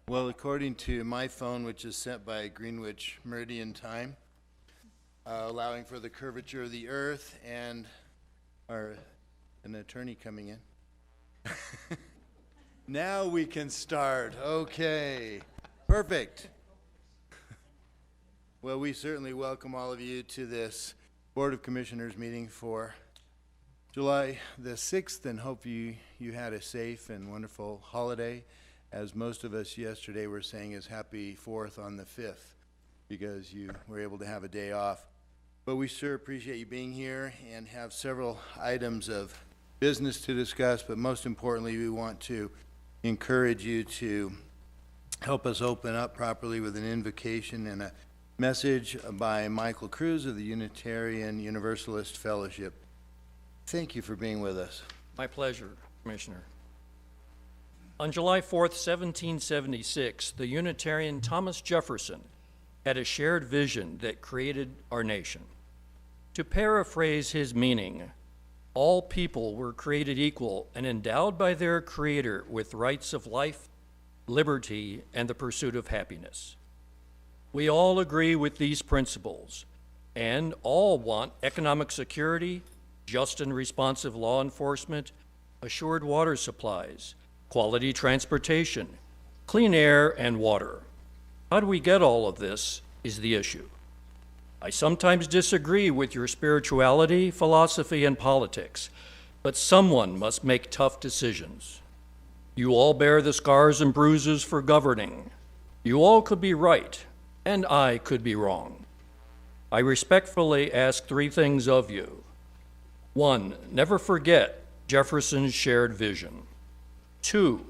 Well, according to my phone, which is set by Greenwich Meridian Time, allowing for the curvature of the earth and an attorney coming in. Now we can start. Okay, perfect. Well, we certainly welcome all of you to this Board of Commissioners meeting for July the 6th, and hope you had a safe and wonderful holiday. As most of us yesterday were saying, is happy 4th on the 5th, because you were able to have a day off. But we sure appreciate you being here and have several items of business to discuss, but most importantly, we want to encourage you to help us open up properly with an invocation and a message by Michael Cruz of the Unitarian Universalist Fellowship. Thank you for being with us. My pleasure, Commissioner. On July 4th, 1776, the Unitarian Thomas Jefferson had a shared vision that created our nation. To paraphrase his meaning, all people were created equal and endowed by their Creator with rights of life, liberty, and the pursuit of happiness. We all agree with these principles, and all want economic security, just and responsive law enforcement, assured water supplies, quality transportation, clean air, and water. How do we get all of this is the issue. I sometimes disagree with your spirituality, philosophy, and politics, but someone must make tough decisions. You all bear the scars and bruises for governing. You all could be right, and I could be wrong. I respectfully ask three things of you. 1, never forget Jefferson's shared vision. 2,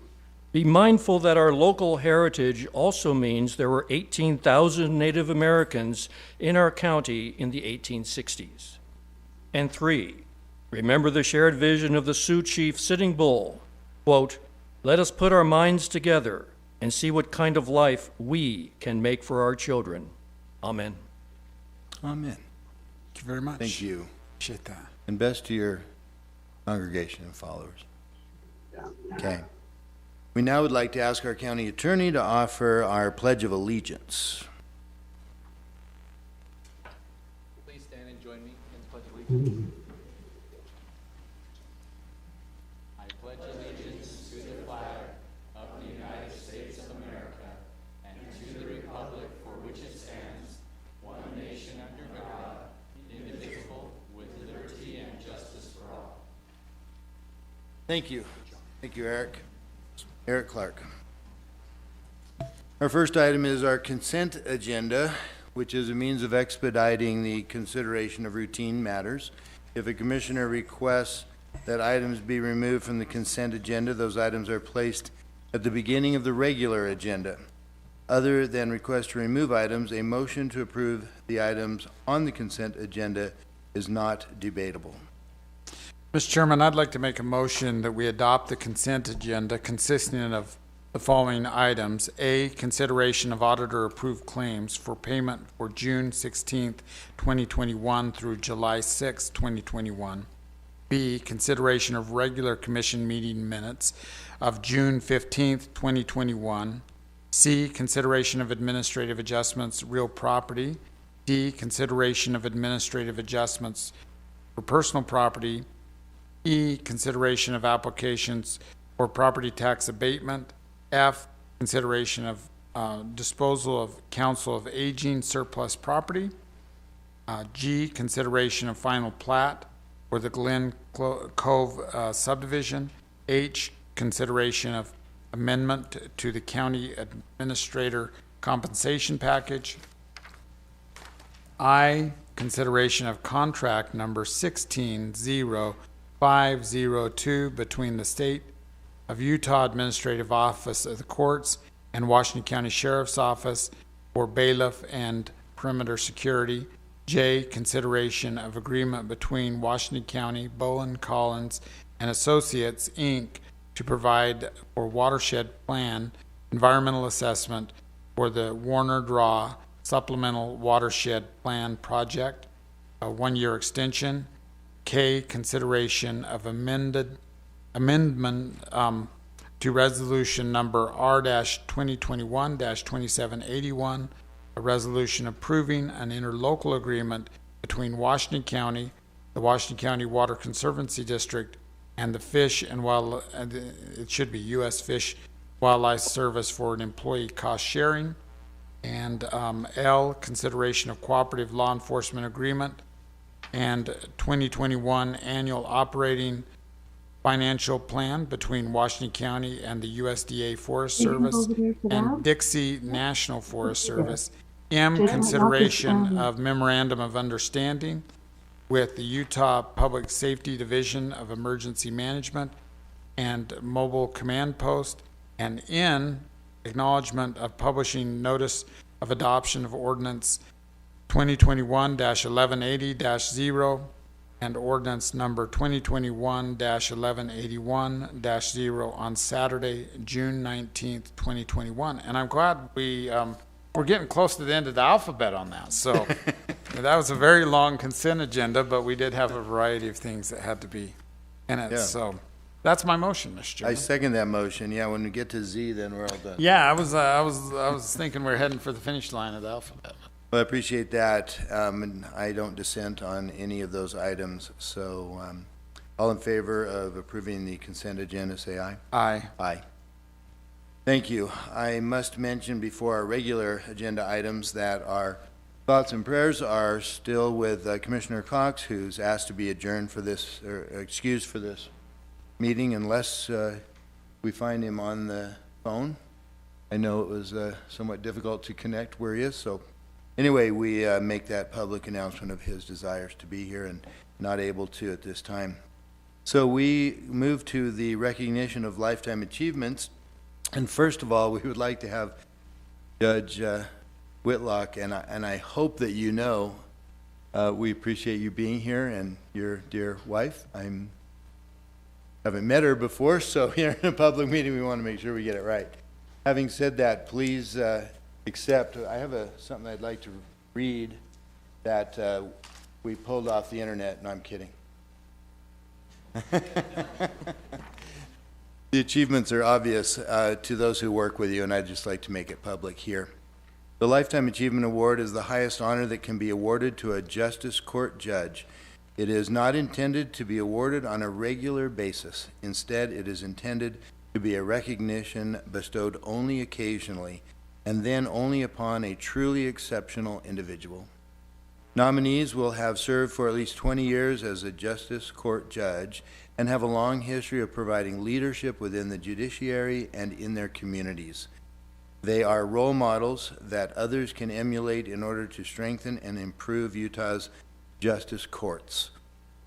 be mindful that our local heritage also means there were 18,000 Native Americans in our county in the 1860s. And 3, remember the shared vision of the Sioux chief Sitting Bull, quote, "Let us put our minds together and see what kind of life we can make for our children." Amen. Amen. Thank you very much. Thank you. Appreciate that. And best to your congregation and followers. Okay. We now would like to ask our county attorney to offer our Pledge of Allegiance. Please stand and join me in the Pledge of Allegiance. I pledge allegiance to the flag of the United States of America and to the republic for which it stands, one nation under God, indivisible, with liberty and justice for all. Thank you. Thank you, Eric. Eric Clark. Our first item is our consent agenda, which is a means of expediting the consideration of routine matters. If a commissioner requests that items be removed from the consent agenda, those items are placed at the beginning of the regular agenda. Other than request to remove items, a motion to approve the items on the consent agenda is not debatable. Mr. Chairman, I'd like to make a motion that we adopt the consent agenda consisting of the following items. A, consideration of auditor-approved claims for payment for June 16th, 2021 through July 6th, 2021. B, consideration of regular commission meeting minutes of June 15th, 2021. C, consideration of administrative adjustments, real property. D, consideration of administrative adjustments for personal property. E, consideration of applications for property tax abatement. F, consideration of disposal of Council of Aging surplus property. G, consideration of final plat for the Glen Cove subdivision. H, consideration of amendment to the county administrator compensation package. I, consideration of contract number 160502 between the State of Utah Administrative Office of the Courts and Washington County Sheriff's Office for bailiff and perimeter security. J, consideration of agreement between Washington County, Bowen Collins, and Associates, Inc. to provide for watershed plan environmental assessment for the Warner Draw Supplemental Watershed Plan Project, a one-year extension. K, consideration of amendment to resolution number R-2021-2781, a resolution approving an interlocal agreement between Washington County, the Washington County Water Conservancy District, and the Fish and Wild, it should be U.S. Fish Wildlife Service for an employee cost sharing. And L, consideration of cooperative law enforcement agreement, and 2021 annual operating financial plan between Washington County and the USDA Forest Service and Dixie National Forest Service. M, consideration of memorandum of understanding with the Utah Public Safety Division of Emergency Management and Mobile Command Post. And N, acknowledgement of publishing notice of adoption of Ordinance 2021-1180-0 and Ordinance number 2021-1181-0 on Saturday, June 19th, 2021. And I'm glad we're getting close to the end of the alphabet on that. So that was a very long consent agenda, but we did have a variety of things that had to be in it. Yeah. So that's my motion, Mr. I Chairman. second that motion. Yeah, when we get to Z, then we're all done. Yeah, I was thinking we're heading for the finish line of the alphabet. Well, I appreciate that, and I don't dissent on any of those items. So, all in favor of approving the consent agenda, say aye. Aye. Aye. Thank you. I must mention before our regular agenda items that our thoughts and prayers are still with Commissioner Cox, who's asked to be adjourned for this, or excused for this meeting unless we find him on the phone. I know it was somewhat difficult to connect where he is, so anyway, we make that public announcement of his desires to be here and not able to at this time. So we move to the recognition of lifetime achievements, and first of all, we would like to have Judge Whitlock, and I hope that you know we appreciate you being here and your dear wife. Haven't met her before, so here in a public meeting, we want to make sure we get it right. Having said that, please accept. I have something I'd like to read that we pulled off the internet. No, I'm kidding. The achievements are obvious to those who work with you, and I'd just like to make it public here. The Lifetime Achievement Award is the highest honor that can be awarded to a justice court judge. It is not intended to be awarded on a regular basis. Instead, it is intended to be a recognition bestowed only occasionally, and then only upon a truly exceptional individual. Nominees will have served for at least 20 years as a justice court judge and have a long history of providing leadership within the judiciary and in their communities. They are role models that others can emulate in order to strengthen and improve Utah's justice courts.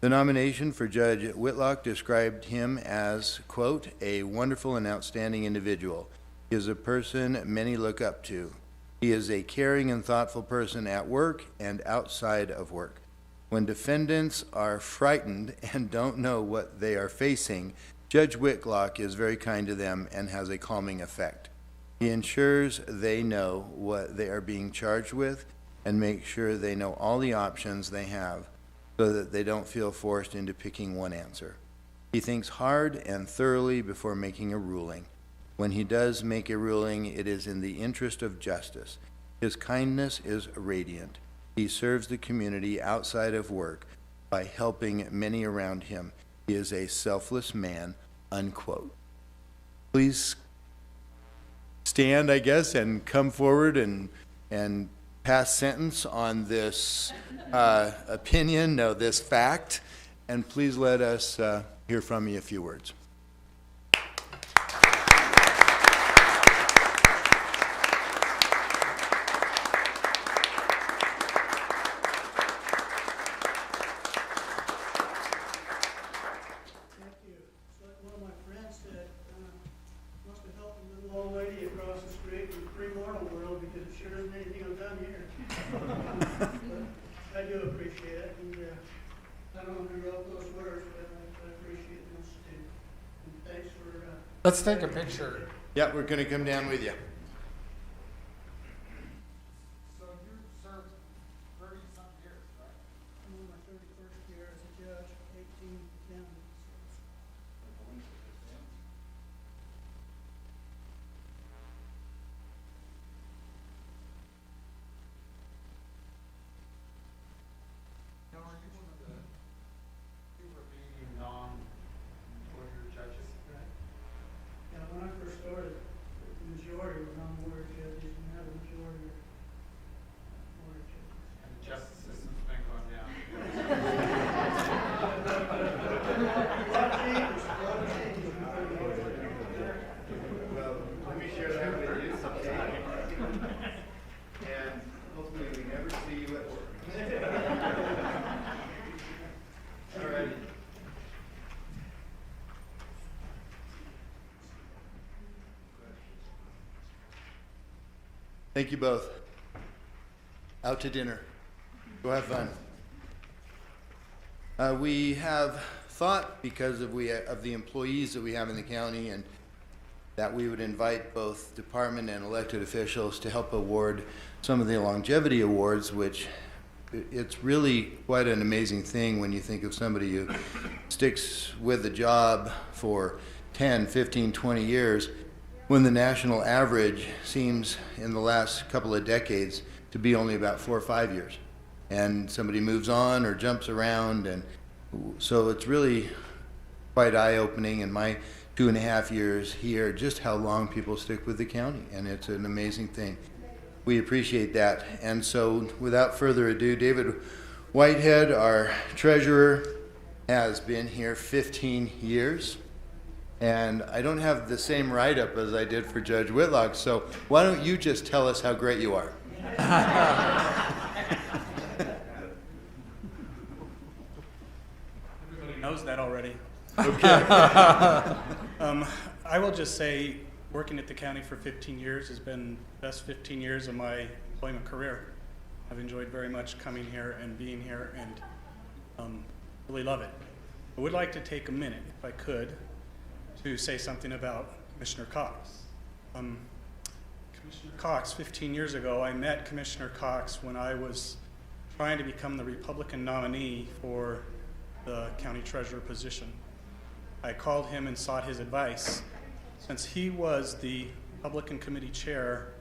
The nomination for Judge Whitlock described him as, quote, a wonderful and outstanding individual. He is a person many look up to. He is a caring and thoughtful person at work and outside of work. When defendants are frightened and don't know what they are facing, Judge Whitlock is very kind to them and has a calming effect. He ensures they know what they are being charged with and makes sure they know all the options they have so that they don't feel forced into picking one answer. He thinks hard and thoroughly before making a ruling. When he does make a ruling, it is in the interest of justice. His kindness is radiant. He serves the community outside of work by helping many around him. He is a selfless man, unquote. Please stand, I guess, and come forward and pass sentence on this opinion, no, this fact, and please let us hear from you a few words. Let's take a picture. Yeah, we're going to come down with you. So you served 30-something years, right? I'm in my 31st year as a judge, 18 counties. Thank you both. Out to dinner. Go have fun. We have thought, because of the employees that we have in the county, and that we would invite both department and elected officials to help award some of the longevity awards, which it's really quite an amazing thing when you think of somebody who sticks with the job for 10, 15, 20 years, when the national average seems in the last couple of decades to be only about 4 or 5 years. And somebody moves on or jumps around, and so it's really quite eye-opening in my 2.5 years here, just how long people stick with the county, and it's an amazing thing. We appreciate that. And so without further ado, David Whitehead, our treasurer, has been here 15 years. And I don't have the same write-up as I did for Judge Whitlock, so why don't you just tell us how great you are? Everybody knows that already. Okay. I will just say, working at the county for 15 years has been the best 15 years of my employment career. I've enjoyed very much coming here and being here, and really love it. I would like to take a minute, if I could, to say something about Commissioner Cox. Commissioner Cox, 15 years ago, I met Commissioner Cox when I was trying to become the Republican nominee for the county treasurer position. I called him and sought his advice. Since he was the Republican committee chair,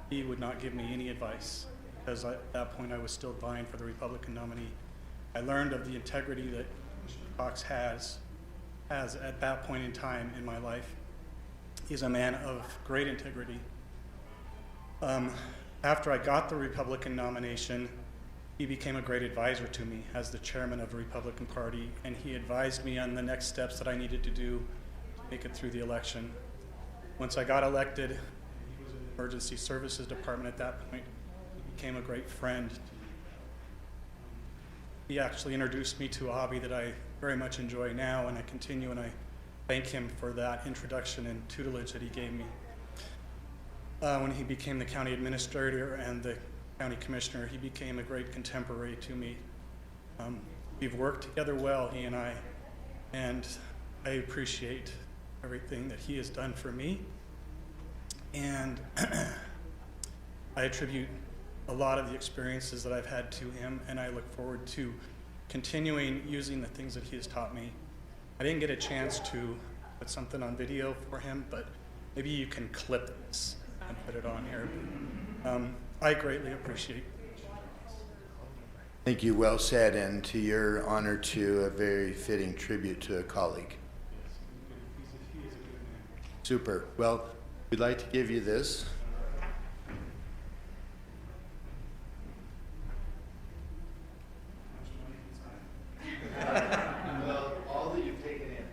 he would not give me any advice, because at that point I was still vying for the Republican nominee. I learned of the integrity that Commissioner Cox has at that point in time in my life. He's a man of great integrity. After I got the Republican nomination, he became a great advisor to me as the chairman of the Republican Party, and he advised me on the next steps that I needed to do to make it through the election. Once I got elected, he was in the Emergency Services Department at that point. He became a great friend. He actually introduced me to a hobby that I very much enjoy now, and I continue, and I thank him for that introduction and tutelage that he gave me. When he became the county administrator and the county commissioner, he became a great contemporary to me. We've worked together well, he and I appreciate everything that he has done for me. And I attribute a lot of the experiences that I've had to him, and I look forward to continuing using the things that he has taught me. I didn't get a chance to put something on video for him, but maybe you can clip this and put it on here. I greatly appreciate it. Thank you, well said, and to your honor, to a very fitting tribute to a colleague. Super. Well, we'd like to give you this. Well, all that you've taken in.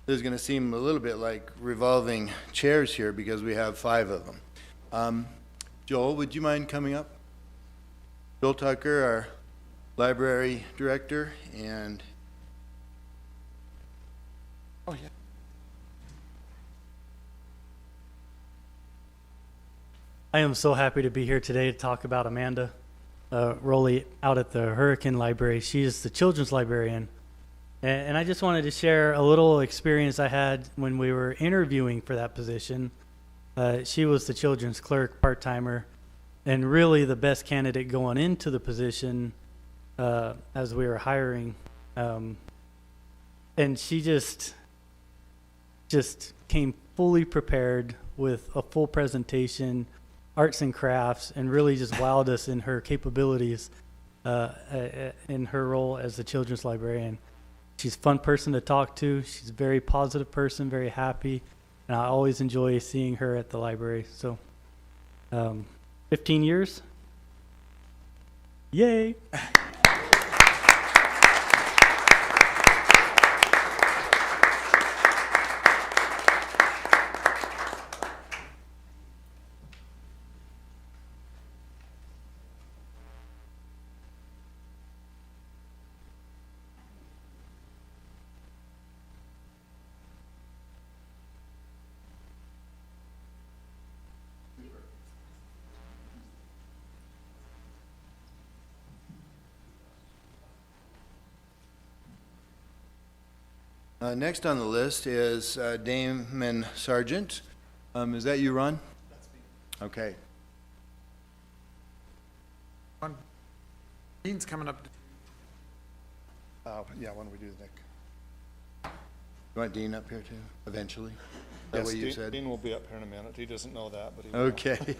This is going to seem a little bit like revolving chairs here because we have 5 of them. Joel, would you mind coming up? Joel Tucker, our library director, and Oh, yeah. I am so happy to be here today to talk about Amanda Rowley out at the Hurricane Library. She is the children's librarian. And I just wanted to share a little experience I had when we were interviewing for that position. She was the children's clerk, part-timer, and really the best candidate going into the position as we were hiring. And she just came fully prepared with a full presentation, arts and crafts, and really just wowed us in her capabilities in her role as the children's librarian. She's a fun person to talk to. She's a very positive person, very happy, and I always enjoy seeing her at the library. So 15 years. Yay! Next on the list is Damon Sargent. Is that you, Ron? That's me. Okay. Dean's coming up. Yeah, when we do Nick. You want Dean up here too, eventually? Is that Yes, what you Dean, said? Dean will be up here in a minute. He doesn't know that, but he will. Okay.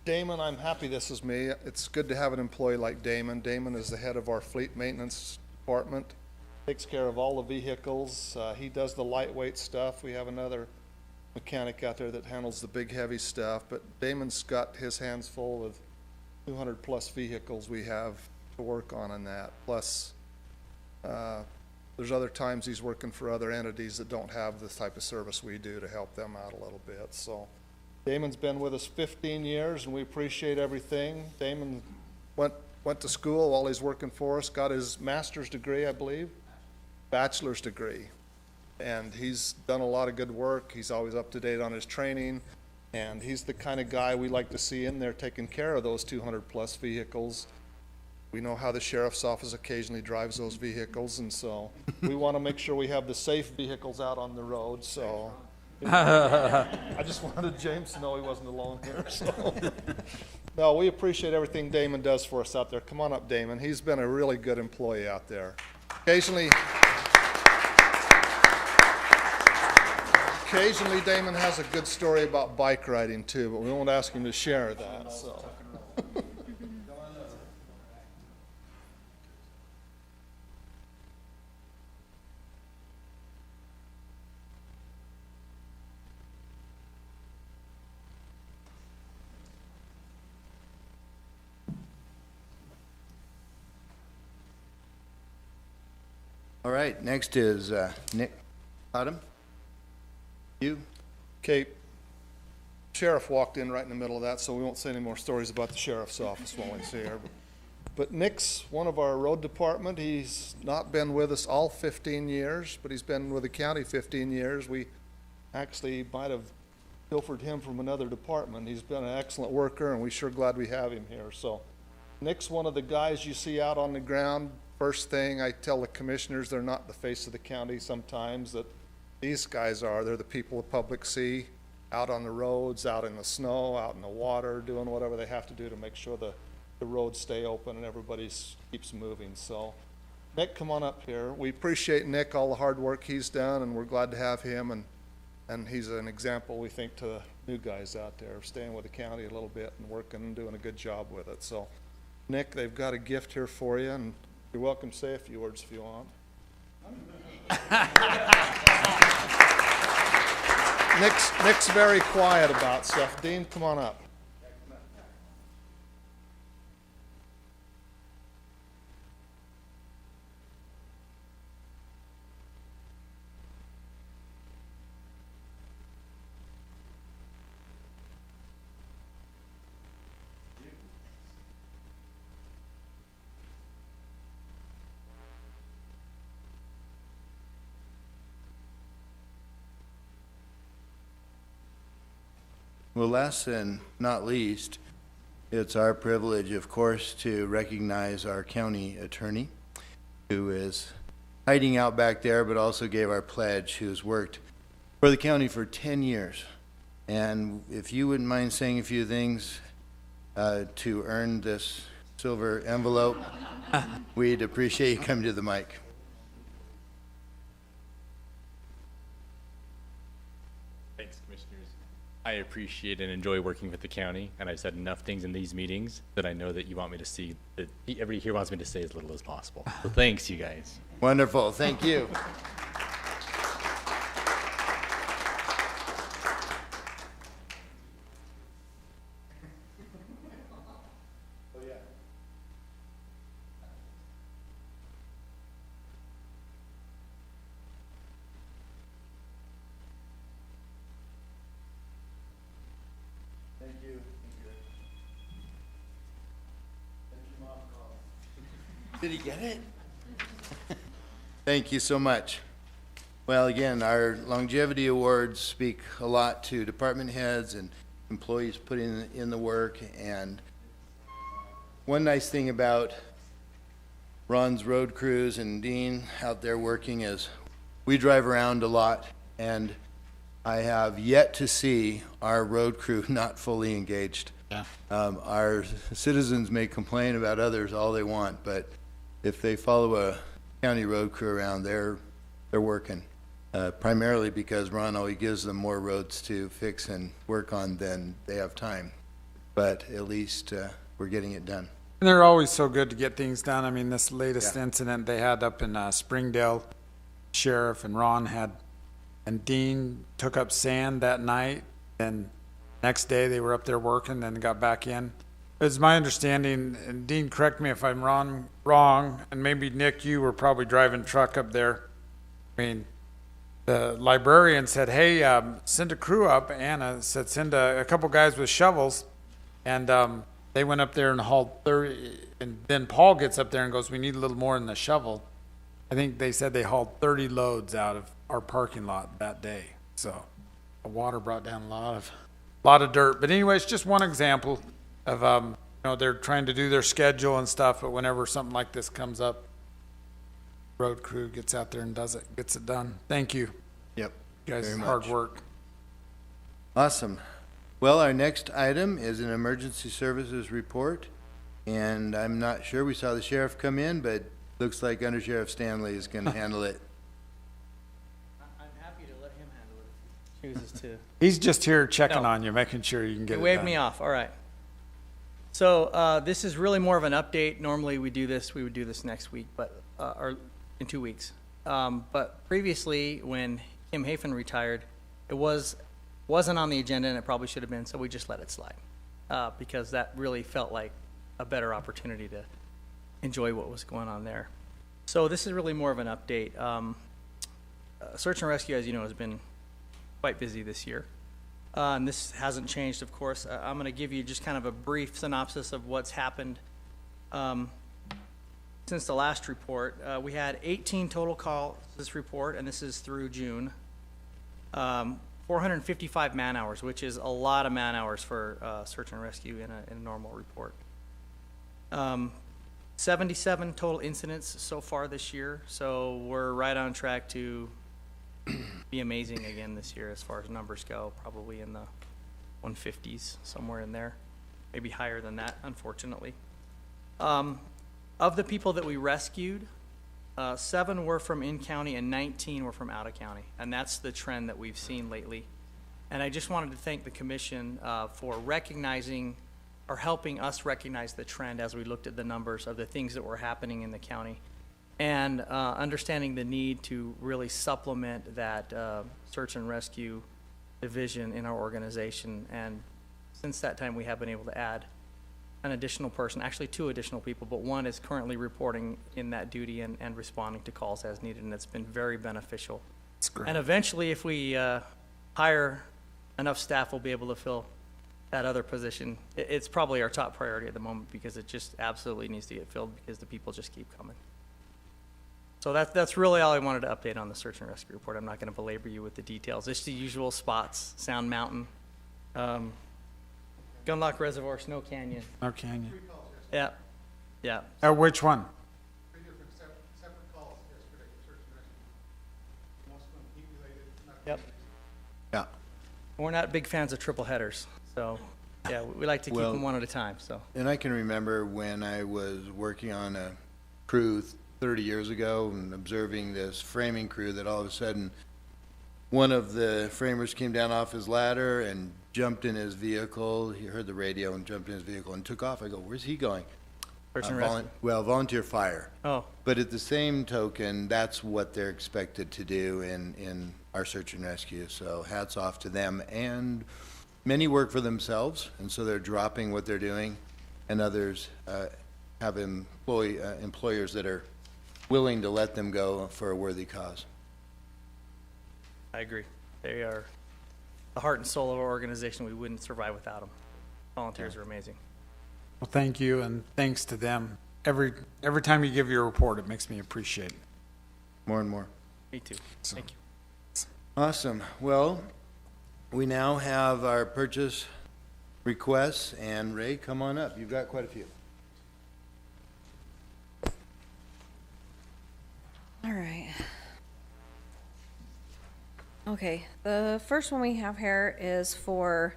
Damon, I'm happy this is me. It's good to have an employee like Damon. Damon is the head of our fleet maintenance department, takes care of all the vehicles. He does the lightweight stuff. We have another mechanic out there that handles the big heavy stuff, but Damon's got his hands full with 200 plus vehicles we have to work on in that. Plus, there's other times he's working for other entities that don't have the type of service we do to help them out a little bit. So Damon's been with us 15 years, and we appreciate everything. Damon went to school while he's working for us, got his master's degree, I believe, bachelor's degree. And he's done a lot of good work. He's always up to date on his training, and he's the kind of guy we like to see in there taking care of those 200 plus vehicles. We know how the sheriff's office occasionally drives those vehicles, and so we want to make sure we have the safe vehicles out on the road, so. I just wanted James to know he wasn't alone here, so. No, we appreciate everything Damon does for us out there. Come on up, Damon. He's been a really good employee out there. Occasionally, Damon has a good story about bike riding too, but we won't ask him to share that, so. All right, next is Nick Autumn. You? Okay, sheriff walked in right in the middle of that, so we won't say any more stories about the sheriff's office while we see her. But Nick's one of our road department. He's not been with us all 15 years, but he's been with the county 15 years. We actually might have pilfered him from another department. He's been an excellent worker, and we're sure glad we have him here. So Nick's one of the guys you see out on the ground. First thing I tell the commissioners, they're not the face of the county sometimes, that these guys are. They're the people the public see out on the roads, out in the snow, out in the water, doing whatever they have to do to make sure the roads stay open and everybody keeps moving. So Nick, come on up here. We appreciate Nick, all the hard work he's done, and we're glad to have him, and he's an example, we think, to the new guys out there, staying with the county a little bit and working and doing a good job with it. So Nick, they've got a gift here for you, and you're welcome to say a few words if you want. Nick's very quiet about stuff. Dean, come on up. Well, last and not least, it's our privilege, of course, to recognize our county attorney, who is hiding out back there, but also gave our pledge, who's worked for the county for 10 years. And if you wouldn't mind saying a few things to earn this silver envelope, we'd appreciate you coming to the mic. Thanks, Commissioners. I appreciate and enjoy working with the county, and I've said enough things in these meetings that I know that you want me to see, that everybody here wants me to say as little as possible. So thanks, you guys. Wonderful, thank you. Did he get it? Thank you so much. Well, again, our longevity awards speak a lot to department heads and employees putting in the work. And one nice thing about Ron's road crews and Dean out there working as we drive around a lot, and I have yet to see our road crew not fully engaged. Yeah. Our citizens may complain about others all they want, but if they follow a county road crew around, they're working. Primarily because Ron always gives them more roads to fix and work on than they have time. But at least we're getting it done. And they're always so good to get things done. I mean, this latest Yeah. incident they had up in Springdale, Sheriff and Ron and Dean took up sand that night, and next day they were up there working, then got back in. It's my understanding, and Dean, correct me if I'm wrong, and maybe Nick, you were probably driving truck up there. I mean, the librarian said, hey, send a crew up. Anna said, send a couple guys with shovels. And they went up there and hauled 30, and then Paul gets up there and goes, we need a little more in the shovel. I think they said they hauled 30 loads out of our parking lot that day. So the water brought down a lot of dirt. But anyway, it's just one example of, you know, they're trying to do their schedule and stuff, but whenever something like this comes up, road crew gets out there and gets it done. Thank you. Yep. You guys, very hard much. work. Awesome. Well, our next item is an emergency services report, and I'm not sure, we saw the sheriff come in, but looks like Under Sheriff Stanley is going to handle it. I'm happy to let him handle it if he chooses to. He's just here checking No. on you, making sure you can get He it waved done. me off, all right. So this is really more of an update. Normally we would do this next week, but, or in 2 weeks. But previously, when Kim Hafen retired, it wasn't on the agenda, and it probably should have been, so we just let it slide. Because that really felt like a better opportunity to enjoy what was going on there. So this is really more of an update. Search and rescue, as you know, has been quite busy this year. And this hasn't changed, of course. I'm going to give you just kind of a brief synopsis of what's happened since the last report. We had 18 total calls this report, and this is through June. 455 man hours, which is a lot of man hours for search and rescue in a normal report. 77 total incidents so far this year, so we're right on track to be amazing again this year as far as numbers go, probably in the 150s, somewhere in there, maybe higher than that, unfortunately. Of the people that we rescued, 7 were from in-county and 19 were from out-of-county, and that's the trend that we've seen lately. And I just wanted to thank the commission for recognizing or helping us recognize the trend as we looked at the numbers of the things that were happening in the county, and understanding the need to really supplement that search and rescue division in our organization. And since that time, we have been able to add an additional person, actually 2 additional people, but one is currently reporting in that duty and responding to calls as needed, and it's been very beneficial. That's great. And eventually, if we hire enough staff, we'll be able to fill that other position. It's probably our top priority at the moment because it just absolutely needs to get filled because the people just keep coming. So that's really all I wanted to update on the search and rescue report. I'm not going to belabor you with the details. It's the usual spots: Sound Mountain, Gunlock Reservoir, Snow Canyon. Oh, can you? Yeah, yeah. Which one? 3 different separate calls yesterday, search and rescue. Most of them heat-related, not Yep. Yeah. We're not big fans of triple headers, so yeah, we like to keep Well- them one at a time. So And I can remember when I was working on a crew 30 years ago and observing this framing crew that all of a sudden one of the framers came down off his ladder and jumped in his vehicle. He heard the radio and jumped in his vehicle and took off. I go, where's he going? search and rescue. Volunteer fire. Oh, But at the same token, that's what they're expected to do in our search and rescue. So hats off to them. And many work for themselves, and so they're dropping what they're doing, and others have employers that are willing to let them go for a worthy cause. I agree. They are the heart and soul of our organization. We wouldn't survive without them. Volunteers are amazing. Well, thank you, and thanks to them. Every time you give your report, it makes me appreciate it. More and more. Me too. So- Thank you. Awesome. Well, we now have our purchase requests, and Ray, come on up. You've got quite a few. All right. Okay, the first one we have here is for,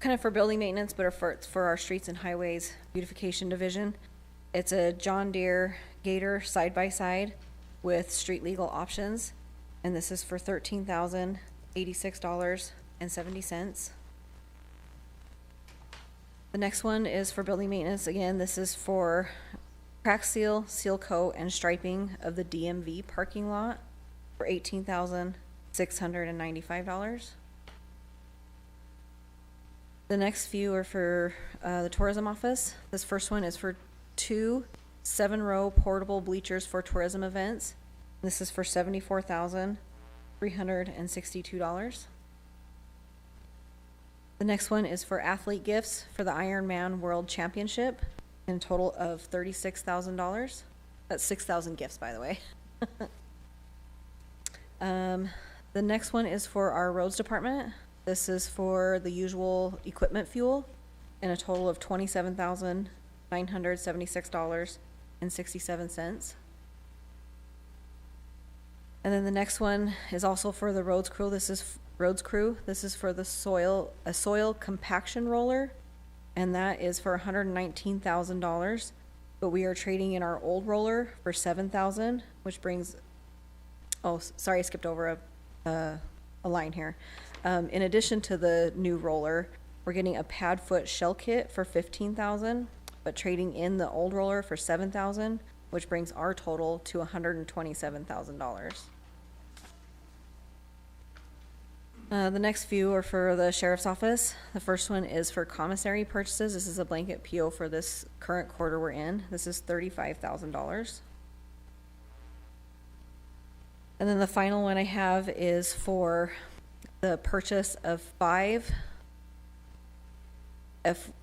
kind of for building maintenance, but it's for our streets and highways beautification division. It's a John Deere Gator side-by-side with street legal options, and this is for $13,086.70. The next one is for building maintenance. Again, this is for crack seal, seal coat, and striping of the DMV parking lot for $18,695. The next few are for the tourism office. This first one is for 2 7-row portable bleachers for tourism events. This is for $74,362. The next one is for athlete gifts for the Ironman World Championship, in a total of $36,000. That's 6,000 gifts, by the way. The next one is for our roads department. This is for the usual equipment fuel, in a total of $27,976.67. And then the next one is also for the roads crew. This is for the soil compaction roller, and that is for $119,000. But we are trading in our old roller for $7,000, which brings. Oh, sorry, I skipped over a line here. In addition to the new roller, we're getting a pad foot shell kit for $15,000, but trading in the old roller for $7,000, which brings our total to $127,000. The next few are for the sheriff's office. The first one is for commissary purchases. This is a blanket PO for this current quarter we're in. This is $35,000. And then the final one I have is for the purchase of 5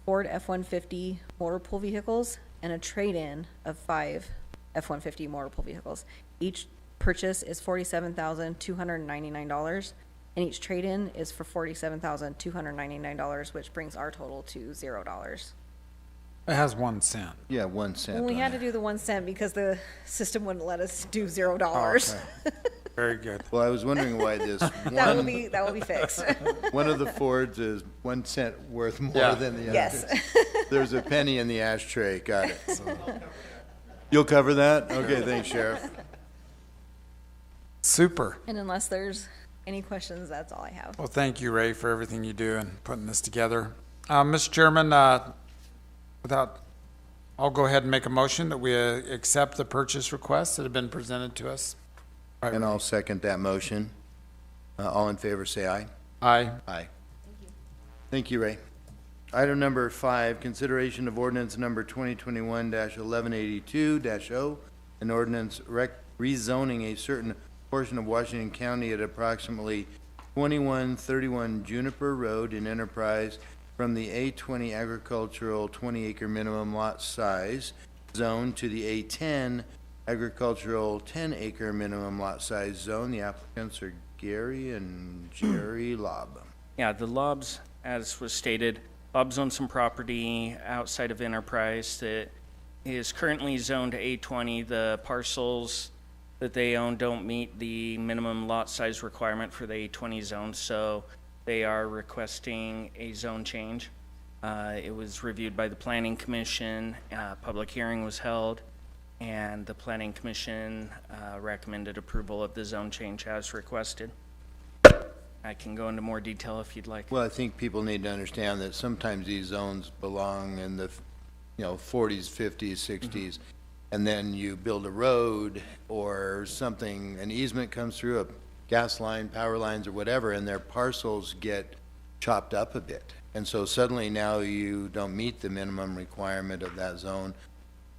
Ford F-150 motor pool vehicles and a trade-in of 5 F-150 motor pool vehicles. Each purchase is $47,299, and each trade-in is for $47,299, which brings our total to $0. It has 1 cent. Yeah, 1 cent. Well, we on had to that. do the 1 cent because the system wouldn't let us do $0. Oh, okay. Very good. Well, I was wondering why this That will be fixed. one of the Fords is 1 cent worth more Yeah. than the other. Yes. There's a penny in the ashtray. Got it. You'll cover that? Okay, thanks, Sheriff. Super. And unless there's any questions, that's all I have. Well, thank you, Ray, for everything you do in putting this together. Mr. Chairman, I'll go ahead and make a motion that we accept the purchase requests that have been presented to us. And I'll second that motion. All in favor, say aye. Aye. Aye. Thank you, Ray. Item number 5, consideration of ordinance number 2021-1182-0, an ordinance rezoning a certain portion of Washington County at approximately 2131 Juniper Road in Enterprise from the A20 agricultural 20-acre minimum lot size zone to the A10 agricultural 10-acre minimum lot size zone. The applicants are Gary and Jerry Lobb. Yeah, the Lobbs, as was stated, Lobbs own some property outside of Enterprise that is currently zoned to A20. The parcels that they own don't meet the minimum lot size requirement for the A20 zone, so they are requesting a zone change. It was reviewed by the Planning Commission, public hearing was held, and the Planning Commission recommended approval of the zone change as requested. I can go into more detail if you'd like. Well, I think people need to understand that sometimes these zones belong in the, 40s, 50s, 60s, and then you build a road or something, an easement comes through, a gas line, power lines, or whatever, and their parcels get chopped up a bit. And so suddenly now you don't meet the minimum requirement of that zone,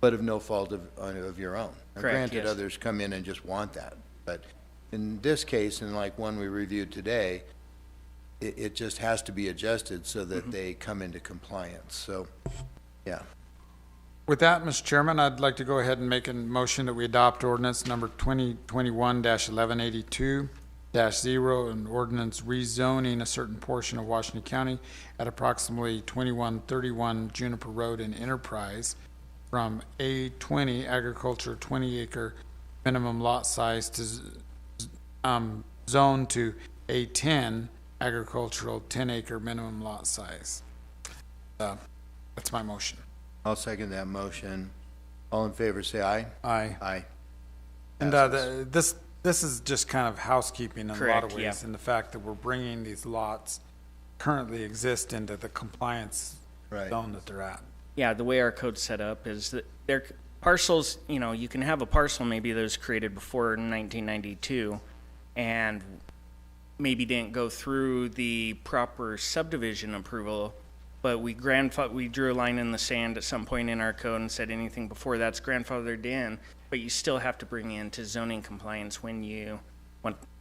but of no fault of your own. Now, Correct, granted, yes. others come in and just want that. But in this case, and like one we reviewed today, it just has to be adjusted so that they come into compliance. So, yeah. With that, Mr. Chairman, I'd like to go ahead and make a motion that we adopt ordinance number 2021-1182-0, an ordinance rezoning a certain portion of Washington County at approximately 2131 Juniper Road in Enterprise from A20 agriculture 20-acre minimum lot size to zone to A10 agricultural 10-acre minimum lot size. That's my motion. I'll second that motion. All in favor, say aye. Aye. Aye. And Passes. this is just kind of housekeeping in a lot Correct, of ways, yeah. in the fact that we're bringing these lots currently exist into the compliance Right. zone that they're at. Yeah, the way our code's set up is that they're parcels, you know, you can have a parcel maybe that was created before 1992 and maybe didn't go through the proper subdivision approval, but we drew a line in the sand at some point in our code and said anything before that's grandfathered in, but you still have to bring into zoning compliance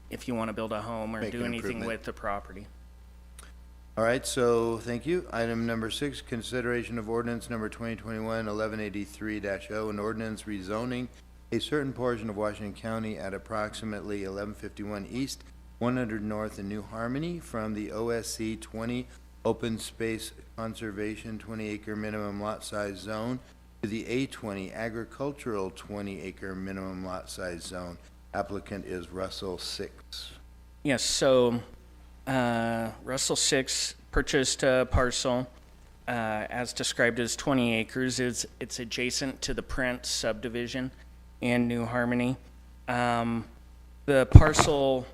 if you want to build a home or Make do an anything improvement. with the property. All right, so thank you. Item number 6, consideration of ordinance number 2021-1183-0, an ordinance rezoning a certain portion of Washington County at approximately 1151 East, 100 North in New Harmony from the OSC 20 Open Space Conservation 20-acre minimum lot size zone to the A20 Agricultural 20-acre minimum lot size zone. Applicant is Russell 6. Yes, so Russell 6 purchased a parcel as described as 20 acres. It's adjacent to the Prince subdivision in New Harmony. The parcel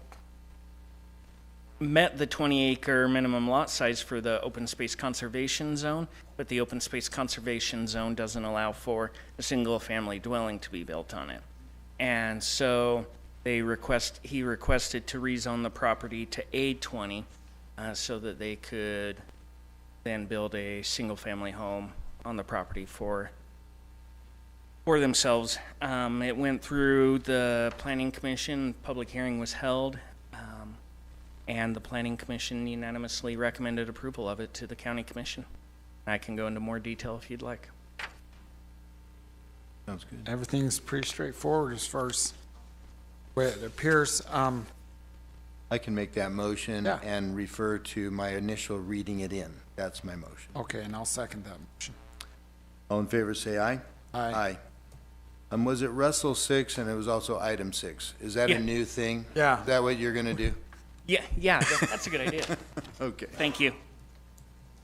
met the 20-acre minimum lot size for the open space conservation zone, but the open space conservation zone doesn't allow for a single-family dwelling to be built on it. And so he requested to rezone the property to A20 so that they could then build a single-family home on the property for themselves. It went through the Planning Commission, public hearing was held, and the Planning Commission unanimously recommended approval of it to the County Commission. I can go into more detail if you'd like. Sounds good. Everything's pretty straightforward as far as the way it appears. I can make that motion Yeah. and refer to my initial reading it in. That's my motion. Okay, and I'll second that motion. All in favor, say aye. Aye. Was it Russell 6 and it was also item 6? Is that Yeah. a new thing? Yeah. Is that what you're gonna do? Yeah, that's a good idea. Okay. Thank you.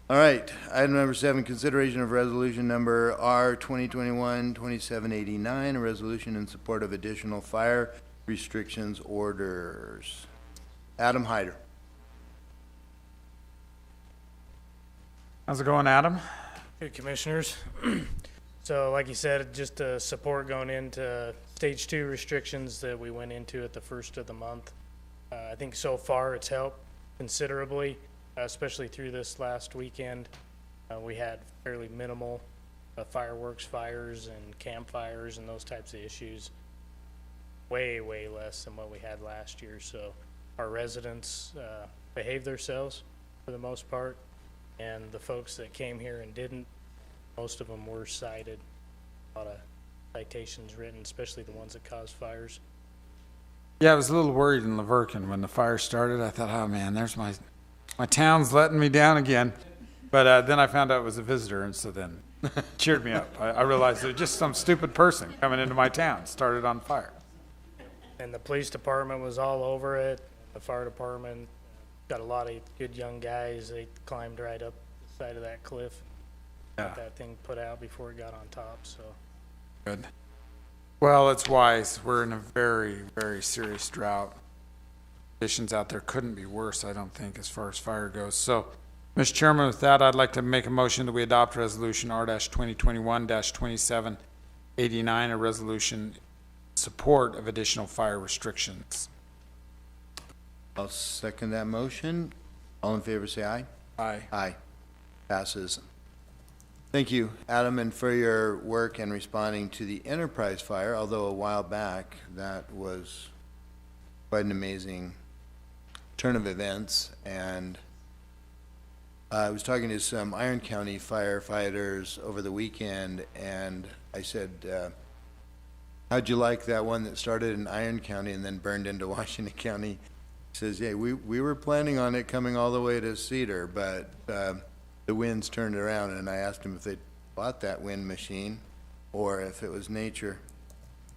All right, item number 7, consideration of resolution number R 2021-2789, a resolution in support of additional fire restrictions orders. Adam Hyder. How's it going, Adam? Good, Commissioners. So like you said, just support going into stage 2 restrictions that we went into at the first of the month. I think so far it's helped considerably, especially through this last weekend. We had fairly minimal fireworks fires and campfires and those types of issues. Way less than what we had last year. So our residents behaved themselves for the most part. And the folks that came here and didn't, most of them were cited. A lot of citations written, especially the ones that caused fires. Yeah, I was a little worried in Laverkin when the fire started. I thought, oh man, there's my town's letting me down again. But then I found out it was a visitor, and so then it cheered me up. I realized it was just some stupid person coming into my town, started on fire. And the police department was all over it. The fire department got a lot of good young guys. They climbed right up the side of that cliff. Got that thing put out before it got on top, so. Good. Well, it's wise. We're in a very, very serious drought. Conditions out there couldn't be worse, I don't think, as far as fire goes. So, Mr. Chairman, with that, I'd like to make a motion that we adopt Resolution R-2021-2789, a resolution in support of additional fire restrictions. I'll second that motion. All in favor, say aye. Aye. Aye. Passes. Thank you, Adam, and for your work in responding to the Enterprise fire, although a while back, that was quite an amazing turn of events. And I was talking to some Iron County firefighters over the weekend, and I said, how'd you like that one that started in Iron County and then burned into Washington County? He says, yeah, we were planning on it coming all the way to Cedar, but the winds turned around, and I asked him if they bought that wind machine or if it was nature.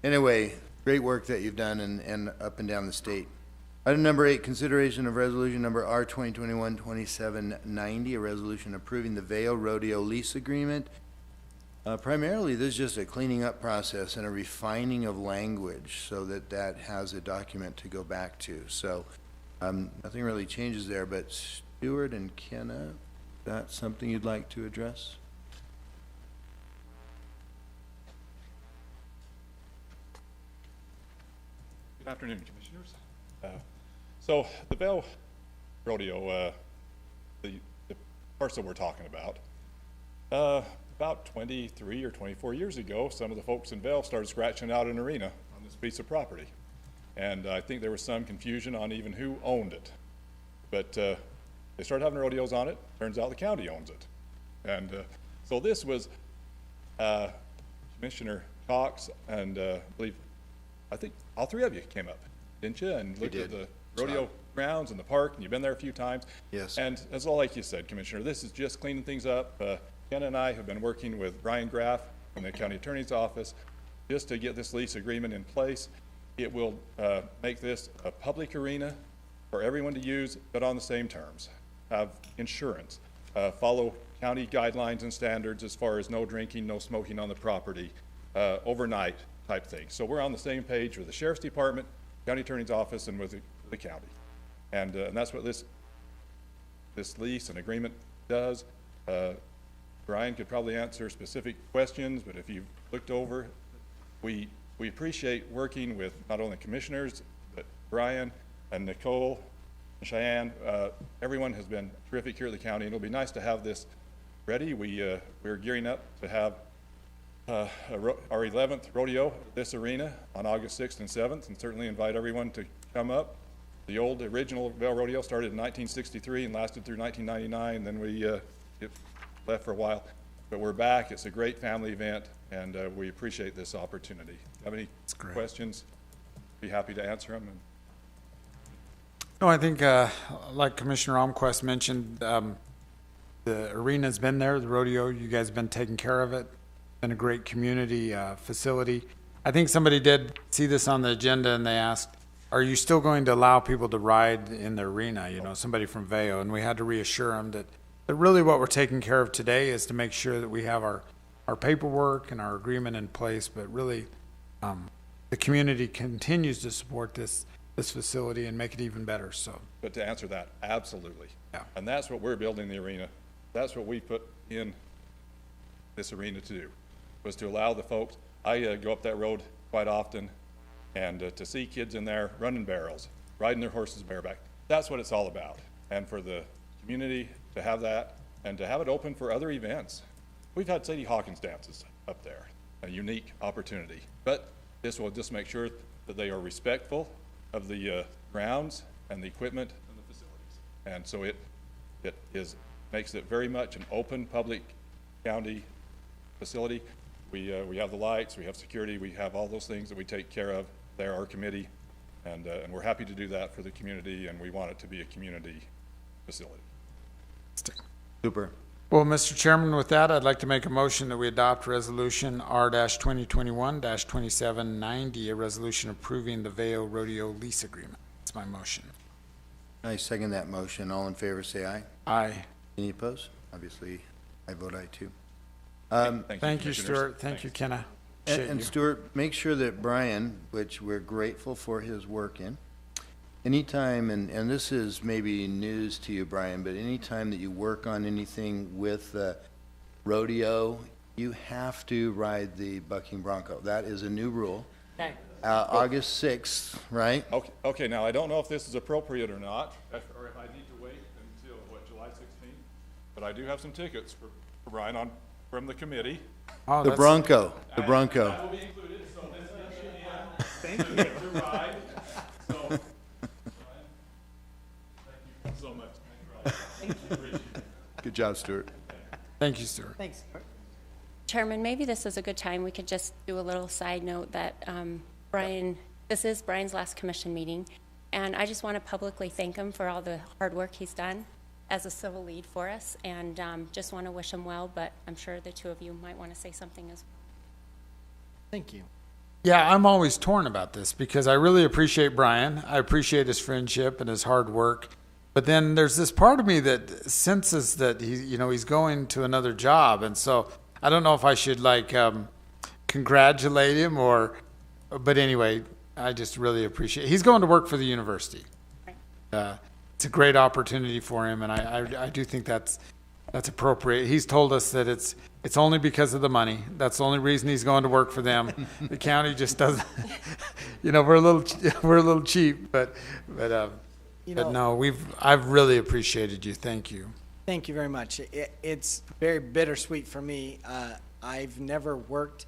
Anyway, great work that you've done and up and down the state. Item number 8, consideration of resolution number R 2021-2790, a resolution approving the Vail Rodeo lease agreement. Primarily, this is just a cleaning up process and a refining of language so that that has a document to go back to. So nothing really changes there, but Stuart and Kenna, that's something you'd like to address? Good afternoon, Commissioners. So the Vail Rodeo, the parcel we're talking about 23 or 24 years ago, some of the folks in Vail started scratching out an arena on this piece of property. And I think there was some confusion on even who owned it. But they started having rodeos on it. Turns out the county owns it. And so this was Commissioner Cox and I think all three of you came up, didn't you? And looked at the rodeo grounds and the park, and you've been there a few times. Yes. And that's all like you said, Commissioner. This is just cleaning things up. Ken and I have been working with Brian Graff from the County Attorney's Office just to get this lease agreement in place. It will make this a public arena for everyone to use, but on the same terms. Have insurance, follow county guidelines and standards as far as no drinking, no smoking on the property, overnight type thing. So we're on the same page with the Sheriff's Department, County Attorney's Office, and with the county. And that's what this lease and agreement does. Brian could probably answer specific questions, but if you've looked over, we appreciate working with not only commissioners, but Brian and Nicole and Cheyenne. Everyone has been terrific here at the county, and it'll be nice to have this ready. We're gearing up to have our 11th rodeo at this arena on August 6th and 7th, and certainly invite everyone to come up. The old original Vail Rodeo started in 1963 and lasted through 1999, then we it left for a while. But we're back. It's a great family event, and we appreciate this opportunity. Have any questions? Be happy to answer them. No, I think, like Commissioner Almquist mentioned, the arena's been there, the rodeo, you guys have been taking care of it. Been a great community facility. I think somebody did see this on the agenda and they asked, are you still going to allow people to ride in the arena? You know, somebody from Vail, and we had to reassure them that really what we're taking care of today is to make sure that we have our paperwork and our agreement in place, but really the community continues to support this facility and make it even better. So, but to answer that, absolutely. Yeah. And that's what we're building the arena. That's what we put in this arena to do, was to allow the folks. I go up that road quite often, and to see kids in there running barrels, riding their horses bareback. That's what it's all about. And for the community to have that, and to have it open for other events. We've had Sadie Hawkins dances up there, a unique opportunity. But this will just make sure that they are respectful of the grounds and the equipment and the facilities. And so it makes it very much an open public county facility. We have the lights, we have security, we have all those things that we take care of. They're our committee, and we're happy to do that for the community, and we want it to be a community facility. Super. well, Mr. Chairman, with that, I'd like to make a motion that we adopt resolution R-2021-2790, a resolution approving the Vail Rodeo lease agreement. That's my motion. I second that motion. All in favor, say aye. Aye. Any opposed? Obviously, I vote aye too. Thank you, Stuart. Thank you, Kenna. And Stuart, make sure that Brian, which we're grateful for his work in, anytime, and this is maybe news to you, Brian, but anytime that you work on anything with rodeo, you have to ride the bucking bronco. That is a new rule. Okay. August 6th, right? Okay, now I don't know if this is appropriate or not, or if I need to wait until, July 16th? But I do have some tickets for Brian from the committee. Oh, The Bronco. That will be included, so this is to ride. So, thank you so much. Good job, Stuart. Thank you, Stuart. Thanks. Chairman, maybe this is a good time. We could just do a little side note that this is Brian's last commission meeting, and I just want to publicly thank him for all the hard work he's done as a civil lead for us, and just want to wish him well, but I'm sure the two of you might want to say something as well. Thank you. Yeah, I'm always torn about this because I really appreciate Brian. I appreciate his friendship and his hard work. But then there's this part of me that senses that he's going to another job. And so I don't know if I should congratulate him but anyway, I just really appreciate he's going to work for the university. It's a great opportunity for him. And I do think that's appropriate. He's told us that it's only because of the money. That's the only reason he's going to work for them. The county just doesn't, we're a little cheap, but no, I've really appreciated you. Thank you. Thank you very much. It's very bittersweet for me. I've never worked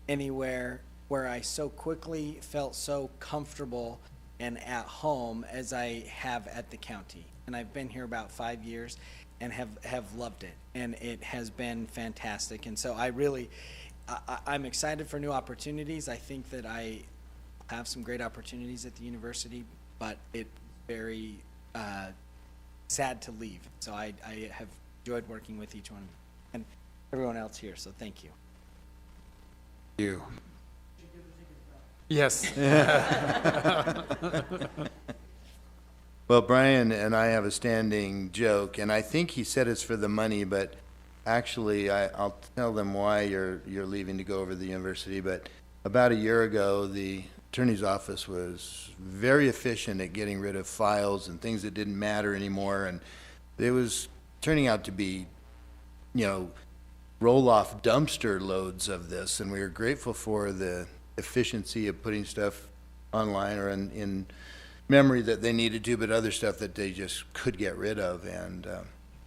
anywhere where I so quickly felt so comfortable and at home as I have at the county. And I've been here about 5 years and have loved it. And it has been fantastic. And so I'm excited for new opportunities. I think that I have some great opportunities at the university, but it's very sad to leave. So I have enjoyed working with each one and everyone else here. So thank you. You. Yes. Well, Brian and I have a standing joke, and I think he said it's for the money, but actually I'll tell them why you're leaving to go over to the university. But about a year ago, the attorney's office was very efficient at getting rid of files and things that didn't matter anymore, and it was turning out to be, roll-off dumpster loads of this, and we were grateful for the efficiency of putting stuff online or in memory that they needed to, but other stuff that they just could get rid of. And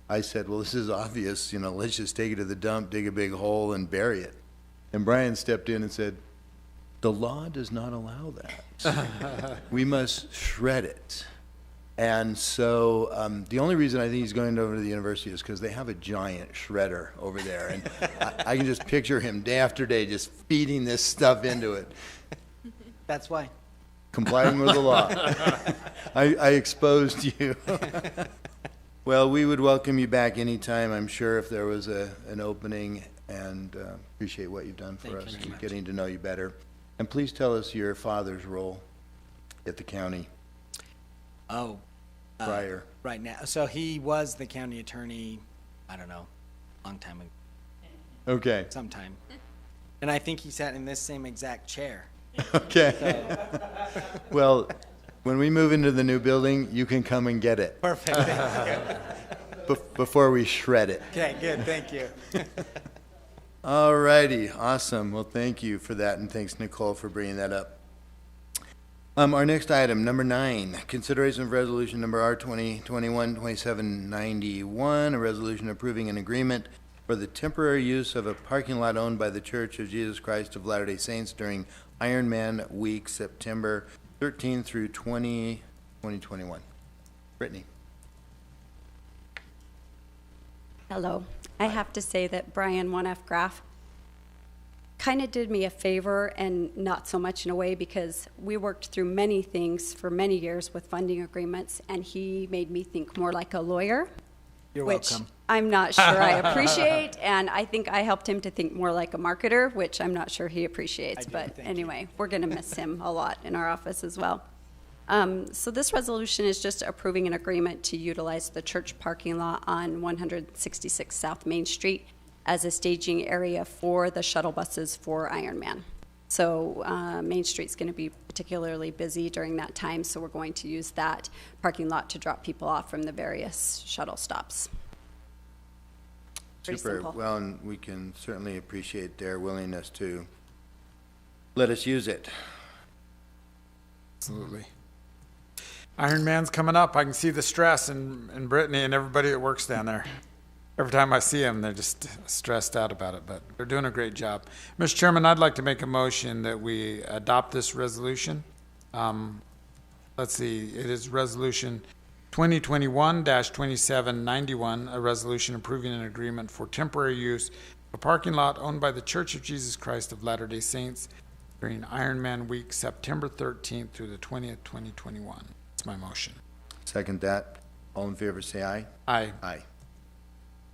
I said, well, this is obvious, let's just take it to the dump, dig a big hole, and bury it. And Brian stepped in and said, the law does not allow that. We must shred it. And so the only reason I think he's going over to the university is because they have a giant shredder over there. And I can just picture him day after day just feeding this stuff into it. That's why. Complying with the law. I exposed you. Well, we would welcome you back anytime, I'm sure, if there was an opening, and appreciate what you've done for us, getting to know you better. And please tell us your father's role at the county. Prior. Right now. So he was the county attorney, I don't know, long time ago. Okay. Sometime. And I think he sat in this same exact chair. Okay. Well, when we move into the new building, you can come and get it. Perfect. Thank you. Before we shred it. Okay, good. Thank you. All righty. Awesome. Well, thank you for that, and thanks, Nicole, for bringing that up. Our next item, number 9, consideration of resolution number R2021-2791, a resolution approving an agreement for the temporary use of a parking lot owned by the Church of Jesus Christ of Latter-day Saints during Ironman Week, September 13 through 2021. Brittany. Hello. I have to say that Brian 1F Graff kind of did me a favor, and not so much in a way, because we worked through many things for many years with funding agreements, and he made me think more like a lawyer. You're which welcome. I'm not sure I appreciate, and I think I helped him to think more like a marketer, which I'm not sure he appreciates. But anyway, we're going to miss him a lot in our office as well. So this resolution is just approving an agreement to utilize the church parking lot on 166 South Main Street as a staging area for the shuttle buses for Ironman. So Main Street's going to be particularly busy during that time, so we're going to use that parking lot to drop people off from the various shuttle stops. Pretty Super. simple. Well, and we can certainly appreciate their willingness to let us use it. Absolutely. Ironman's coming up. I can see the stress in Brittany and everybody that works down there. Every time I see them, they're just stressed out about it, but they're doing a great job. Mr. Chairman, I'd like to make a motion that we adopt this resolution. Let's see, it is resolution 2021-2791, a resolution approving an agreement for temporary use of a parking lot owned by the Church of Jesus Christ of Latter-day Saints during Ironman Week, September 13th through the 20th, 2021. That's my motion. Second that. All in favor, say aye. Aye. Aye.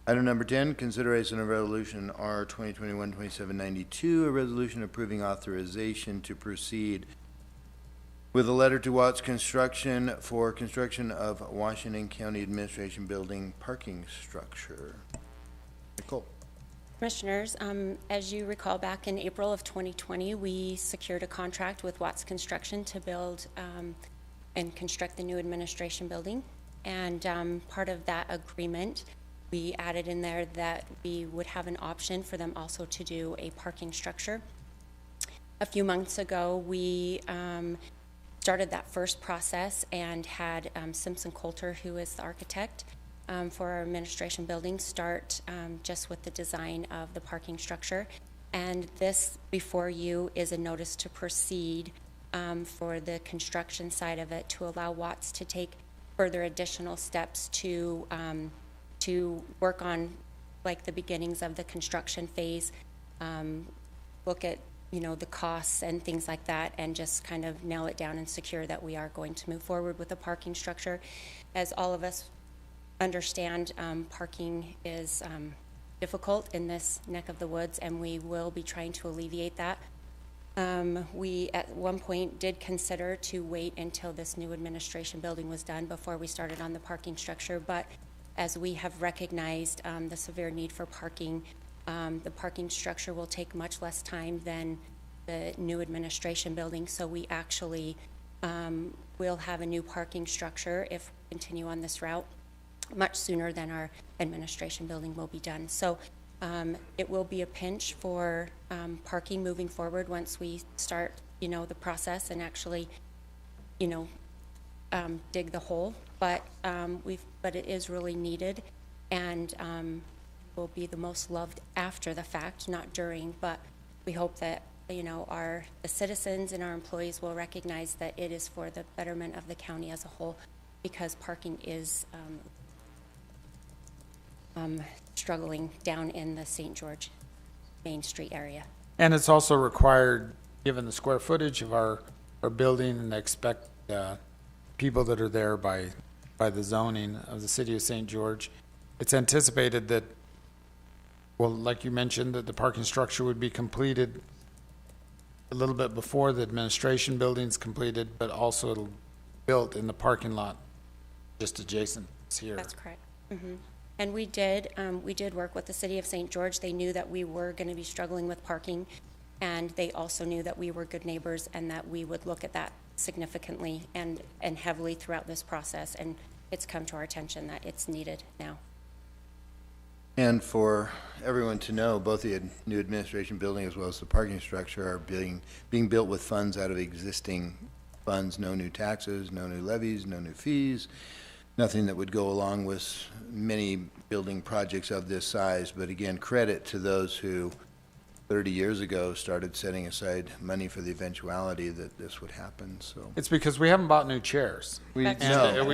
Item number 10, consideration of resolution R 2021-2792, a resolution approving authorization to proceed with a letter to Watts Construction for construction of Washington County Administration Building parking structure. Nicole. Commissioners, as you recall, back in April of 2020, we secured a contract with Watts Construction to build and construct the new administration building. And part of that agreement, we added in there that we would have an option for them also to do a parking structure. A few months ago, we started that first process and had Simpson Coulter, who is the architect for our administration building, start just with the design of the parking structure. And this before you is a notice to proceed for the construction side of it, to allow Watts to take further additional steps to work on like the beginnings of the construction phase, look at the costs and things like that, and just kind of nail it down and secure that we are going to move forward with the parking structure. As all of us understand, parking is difficult in this neck of the woods, and we will be trying to alleviate that. We at one point did consider to wait until this new administration building was done before we started on the parking structure, but as we have recognized the severe need for parking, the parking structure will take much less time than the new administration building. So we actually will have a new parking structure if we continue on this route much sooner than our administration building will be done. So it will be a pinch for parking moving forward once we start, the process and actually, dig the hole. But it is really needed, and will be the most loved after the fact, not during. But we hope that the citizens and our employees will recognize that it is for the betterment of the county as a whole, because parking is struggling down in the St. George Main Street area. And it's also required, given the square footage of our building, and expect people that are there by the zoning of the city of St. George. It's anticipated that, well, like you mentioned, that the parking structure would be completed a little bit before the administration building's completed, but also it'll be built in the parking lot just adjacent here. That's correct. Mm-hmm. And we did work with the city of St. George. They knew that we were going to be struggling with parking, and they also knew that we were good neighbors and that we would look at that significantly and heavily throughout this process. And it's come to our attention that it's needed now. And for everyone to know, both the new administration building as well as the parking structure are being built with funds out of existing funds. No new taxes, no new levies, no new fees, nothing that would go along with many building projects of this size. But again, credit to those who 30 years ago started setting aside money for the eventuality that this would happen. So it's because we haven't bought new chairs. We've no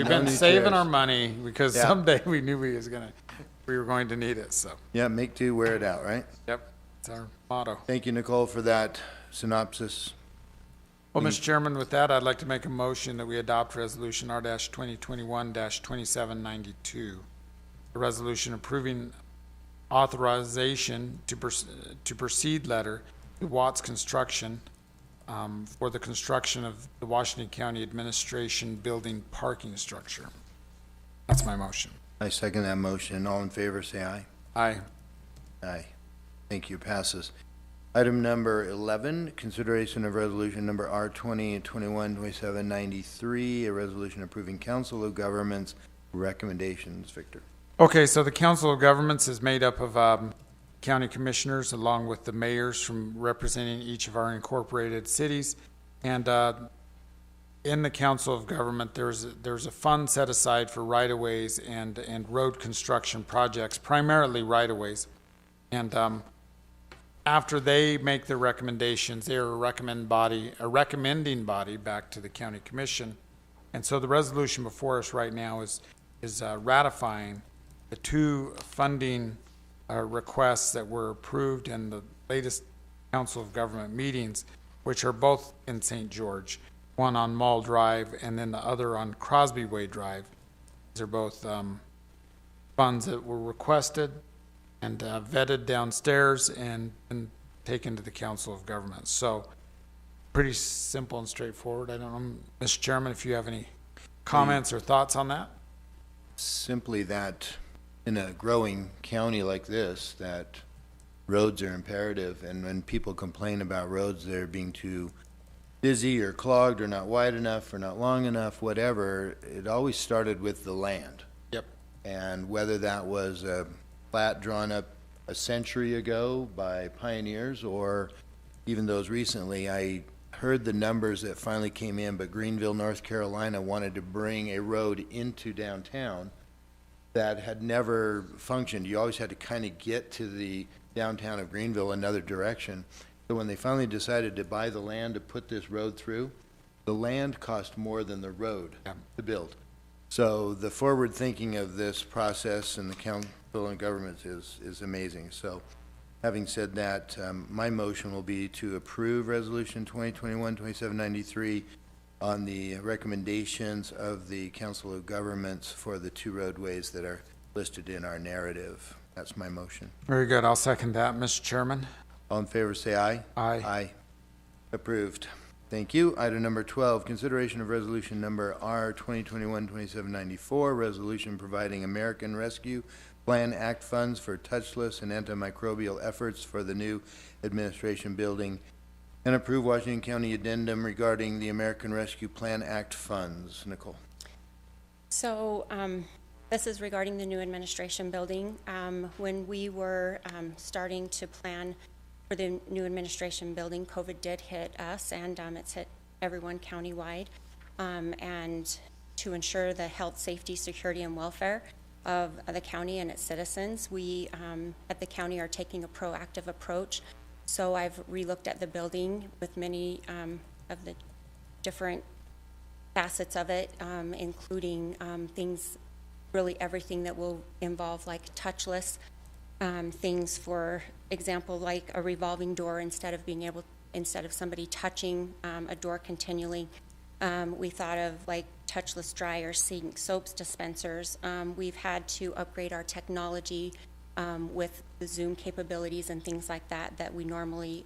been saving chairs. Our money because someday we knew we were going to need it. So yeah, make do, wear it out, right? Yep, it's our motto. Thank you, Nicole, for that synopsis. Well, Mr. Chairman, with that, I'd like to make a motion that we adopt Resolution R-2021-2792, a resolution approving authorization to proceed letter to Watts Construction for the construction of the Washington County Administration Building parking structure. That's my motion. I second that motion. All in favor, say aye. Aye. Aye. Thank you. Passes. Item number 11, consideration of resolution number R 2021-2793, a resolution approving Council of Governments recommendations. Victor. Okay, so the Council of Governments is made up of county commissioners along with the mayors from representing each of our incorporated cities. And in the Council of Government, there's a fund set aside for right-of-ways and road construction projects, primarily right-of-ways. And after they make their recommendations, they are a recommending body back to the county commission. And so the resolution before us right now is ratifying the two funding requests that were approved in the latest Council of Government meetings, which are both in St. George, one on Mall Drive and then the other on Crosby Way Drive. These are both funds that were requested and vetted downstairs and taken to the Council of Governments. So pretty simple and straightforward. I don't know, Mr. Chairman, if you have any comments or thoughts on that? Simply that in a growing county like this, that roads are imperative, and when people complain about roads, they're being too busy or clogged or not wide enough or not long enough, whatever, it always started with the land. Yep. And whether that was a plat drawn up a century ago by pioneers or even those recently, I heard the numbers that finally came in, but Greenville, North Carolina wanted to bring a road into downtown that had never functioned. You always had to kind of get to the downtown of Greenville another direction. So when they finally decided to buy the land to put this road through, the land cost more than the road to build. So the forward thinking of this process and the council and government is amazing. So having said that, my motion will be to approve Resolution 2021-2793 on the recommendations of the Council of Governments for the two roadways that are listed in our narrative. That's my motion. Very good. I'll second that, Mr. Chairman. All in favor, say aye. Aye. Aye. Approved. Thank you. Item number 12, consideration of resolution number R 2021-2794, resolution providing American Rescue Plan Act funds for touchless and antimicrobial efforts for the new administration building, and approve Washington County addendum regarding the American Rescue Plan Act funds. Nicole. So this is regarding the new administration building. When we were starting to plan for the new administration building, COVID did hit us, and it's hit everyone countywide. And to ensure the health, safety, security, and welfare of the county and its citizens, we at the county are taking a proactive approach. So I've relooked at the building with many of the different facets of it, including things, really everything that will involve like touchless things, for example, like a revolving door instead of somebody touching a door continually. We thought of like touchless dryers, sinks, soaps dispensers. We've had to upgrade our technology with the Zoom capabilities and things like that that we normally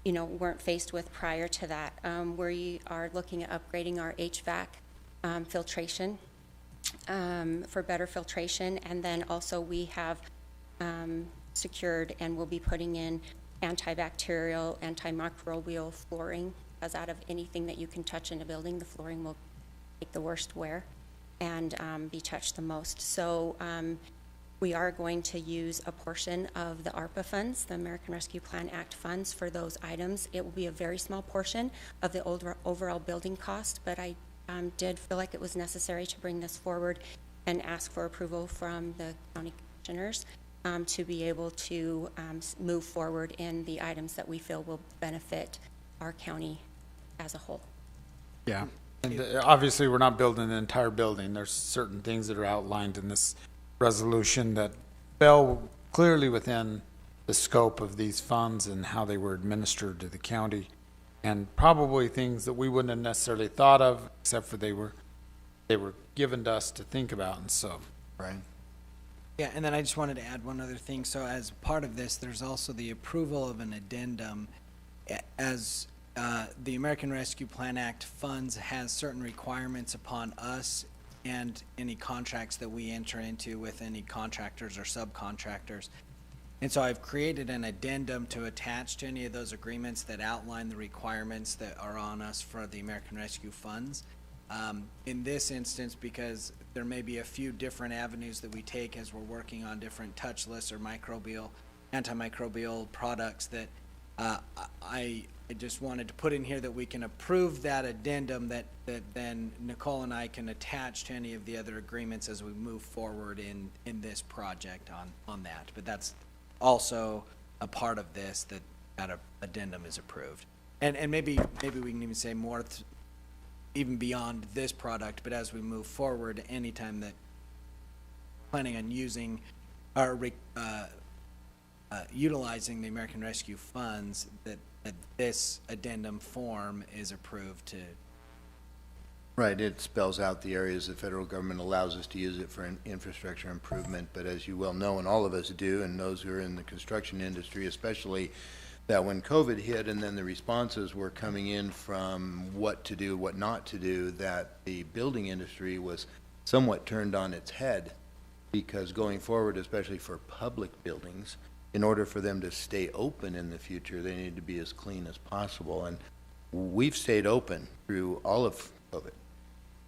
weren't faced with prior to that. We are looking at upgrading our HVAC filtration for better filtration, and then also we have secured and will be putting in antibacterial, antimicrobial flooring, because out of anything that you can touch in a building, the flooring will take the worst wear and be touched the most. So we are going to use a portion of the ARPA funds, the American Rescue Plan Act funds, for those items. It will be a very small portion of the overall building cost, but I did feel like it was necessary to bring this forward and ask for approval from the county commissioners to be able to move forward in the items that we feel will benefit our county as a whole. Yeah, and obviously we're not building the entire building. There's certain things that are outlined in this resolution that fell clearly within the scope of these funds and how they were administered to the county, and probably things that we wouldn't have necessarily thought of, except for they were given to us to think about. And so, right. Yeah, and then I just wanted to add one other thing. So as part of this, there's also the approval of an addendum as the American Rescue Plan Act funds has certain requirements upon us and any contracts that we enter into with any contractors or subcontractors. And so I've created an addendum to attach to any of those agreements that outline the requirements that are on us for the American Rescue funds. In this instance, because there may be a few different avenues that we take as we're working on different touchless or antimicrobial products, that I just wanted to put in here that we can approve that addendum that then Nicole and I can attach to any of the other agreements as we move forward in this project on that. But that's also a part of this, that addendum is approved. And maybe we can even say more even beyond this product, but as we move forward, anytime that planning on using or utilizing the American Rescue funds, that this addendum form is approved Right, it spells out the areas the federal government allows us to use it for infrastructure improvement, but as you well know, and all of us do, and those who are in the construction industry especially, that when COVID hit and then the responses were coming in from what to do, what not to do, that the building industry was somewhat turned on its head, because going forward, especially for public buildings, in order for them to stay open in the future, they need to be as clean as possible. And we've stayed open through all of COVID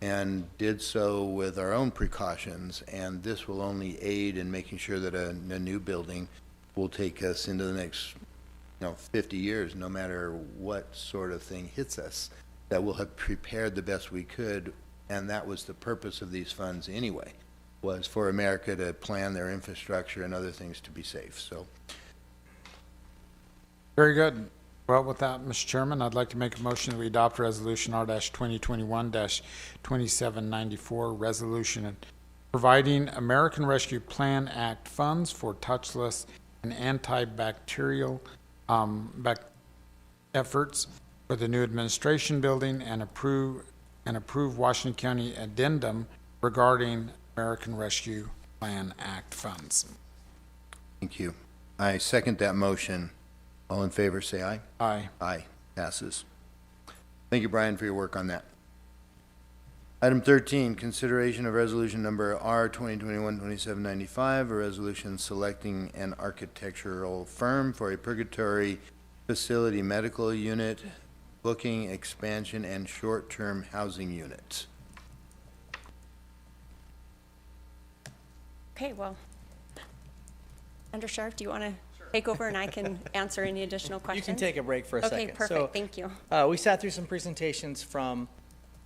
and did so with our own precautions, and this will only aid in making sure that a new building will take us into the next 50 years, no matter what sort of thing hits us, that we'll have prepared the best we could. And that was the purpose of these funds anyway, was for America to plan their infrastructure and other things to be safe. So, Very good. Well, with that, Mr. Chairman, I'd like to make a motion that we adopt Resolution R-2021-2794, resolution providing American Rescue Plan Act funds for touchless and antibacterial efforts for the new administration building, and approve Washington County addendum regarding American Rescue Plan Act funds. thank you. I second that motion. All in favor, say aye. Aye. Aye. Passes. Thank you, Brian, for your work on that. Item 13, consideration of resolution number R 2021-2795, a resolution selecting an architectural firm for a purgatory facility medical unit, booking, expansion, and short-term housing units. Okay, well, Under Sheriff, do you want to take over and I can answer any additional questions? You can take a break for a second. Okay, perfect, thank you. We sat through some presentations from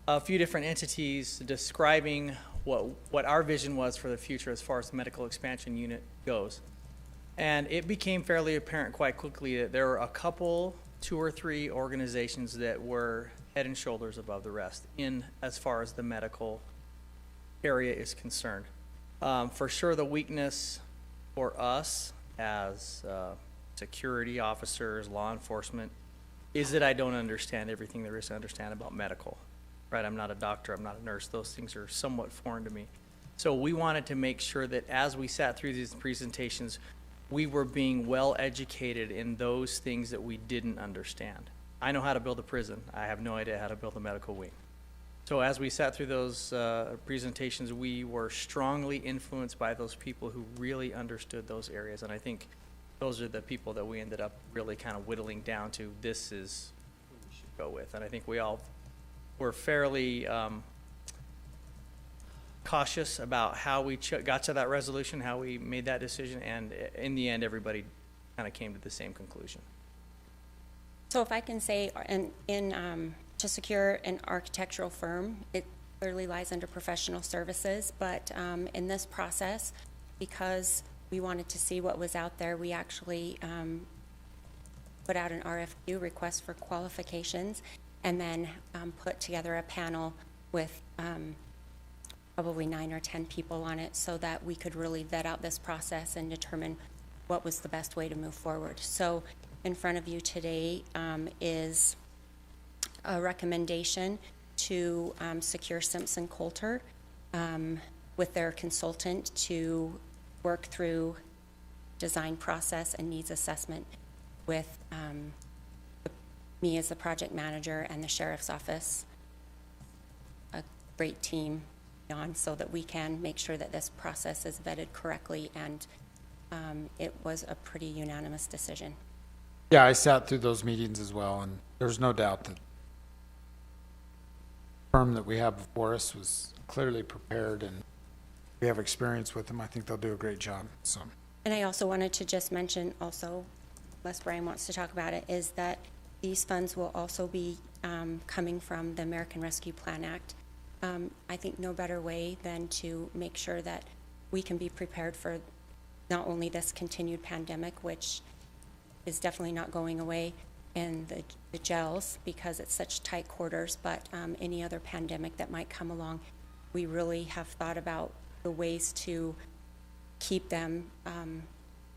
a few different entities describing what our vision was for the future as far as the medical expansion unit goes. And it became fairly apparent quite quickly that there were a couple, 2 or 3 organizations that were head and shoulders above the rest in as far as the medical area is concerned. For sure, the weakness for us as security officers, law enforcement, is that I don't understand everything there is to understand about medical. Right? I'm not a doctor, I'm not a nurse. Those things are somewhat foreign to me. So we wanted to make sure that as we sat through these presentations, we were being well educated in those things that we didn't understand. I know how to build a prison. I have no idea how to build a medical wing. So as we sat through those presentations, we were strongly influenced by those people who really understood those areas. And I think those are the people that we ended up really kind of whittling down to, this is who we should go with. And I think we all were fairly cautious about how we got to that resolution, how we made that decision, and in the end, everybody kind of came to the same conclusion. So if I can say, to secure an architectural firm, it clearly lies under professional services, but in this process, because we wanted to see what was out there, we actually put out an RFQ, request for qualifications, and then put together a panel with probably 9 or 10 people on it so that we could really vet out this process and determine what was the best way to move forward. So in front of you today is a recommendation to secure Simpson Coulter with their consultant to work through design process and needs assessment with me as the project manager and the sheriff's office, a great team on, so that we can make sure that this process is vetted correctly, and it was a pretty unanimous decision. Yeah, I sat through those meetings as well, and there's no doubt that the firm that we have before us was clearly prepared, and we have experience with them. I think they'll do a great job. So. And I also wanted to just mention also, unless Brian wants to talk about it, is that these funds will also be coming from the American Rescue Plan Act. I think no better way than to make sure that we can be prepared for not only this continued pandemic, which is definitely not going away, and the jails, because it's such tight quarters, but any other pandemic that might come along. We really have thought about the ways to keep them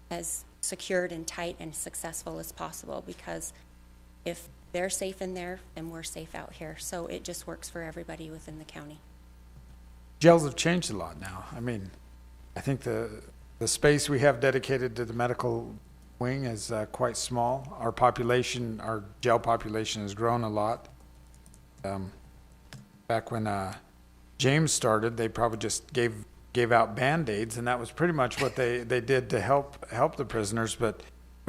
as secured and tight and successful as possible, because if they're safe in there and we're safe out here. So it just works for everybody within the county. Jails have changed a lot now. I mean, I think the space we have dedicated to the medical wing is quite small. Our population, our jail population has grown a lot. Back when James started, they probably just gave out Band-Aids, and that was pretty much what they did to help the prisoners. But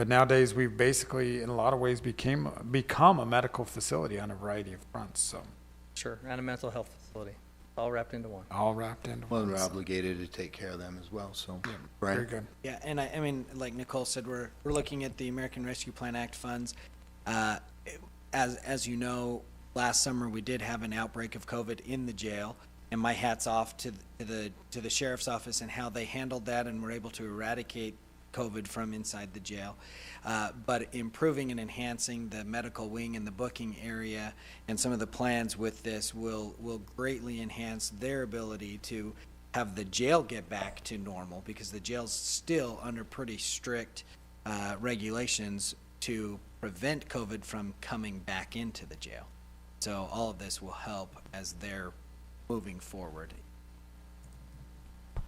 nowadays, we've basically, in a lot of ways, become a medical facility on a variety of fronts. So, Sure, and a mental health facility, all wrapped into one. all wrapped into Well, one. we're obligated to take care of them as well, so. Brian? Very good. Yeah, and I mean, like Nicole said, we're looking at the American Rescue Plan Act funds. As you know, last summer we did have an outbreak of COVID in the jail, and my hat's off to the sheriff's office and how they handled that and were able to eradicate COVID from inside the jail. But improving and enhancing the medical wing and the booking area and some of the plans with this will greatly enhance their ability to have the jail get back to normal, because the jail's still under pretty strict regulations to prevent COVID from coming back into the jail. So all of this will help as they're moving forward.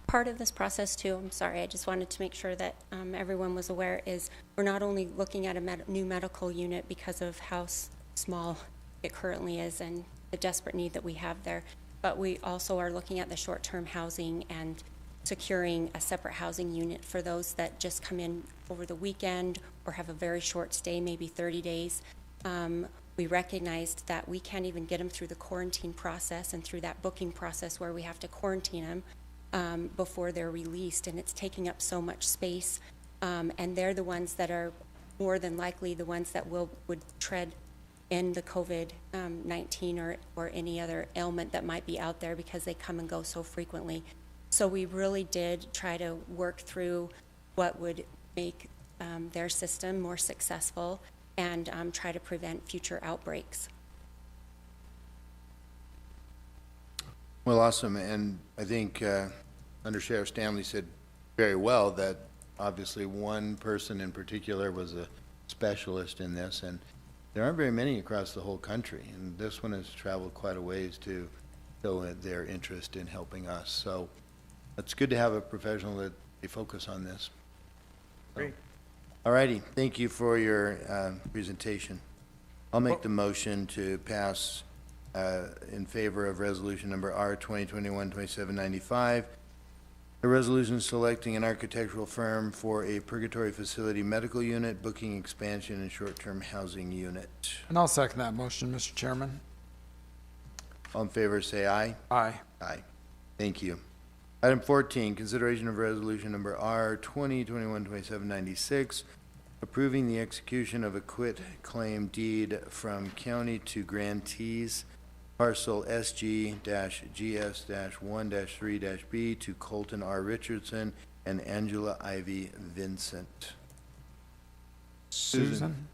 Part of this process too, I'm sorry, I just wanted to make sure that everyone was aware, is we're not only looking at a new medical unit because of how small it currently is and the desperate need that we have there, but we also are looking at the short-term housing and securing a separate housing unit for those that just come in over the weekend or have a very short stay, maybe 30 days. We recognized that we can't even get them through the quarantine process and through that booking process where we have to quarantine them before they're released, and it's taking up so much space, and they're the ones that are more than likely the ones that would tread in the COVID-19 or any other ailment that might be out there, because they come and go so frequently. So we really did try to work through what would make their system more successful and try to prevent future outbreaks. Well, awesome, and I think Under Sheriff Stanley said very well that obviously one person in particular was a specialist in this, and there aren't very many across the whole country, and this one has traveled quite a ways to show their interest in helping us. So it's good to have a professional that they focus on this. Great. All righty, thank you for your presentation. I'll make the motion to pass in favor of resolution number R 2021-2795, a resolution selecting an architectural firm for a purgatory facility medical unit, booking expansion, and short-term housing unit. And I'll second that motion, Mr. Chairman. All in favor, say aye. Aye. Aye. Thank you. Item 14, consideration of resolution number R 2021-2796, approving the execution of a quit-claim deed from county to grantees, parcel SG-GS-1-3-B to Colton R. Richardson and Angela Ivy Vincent. Susan?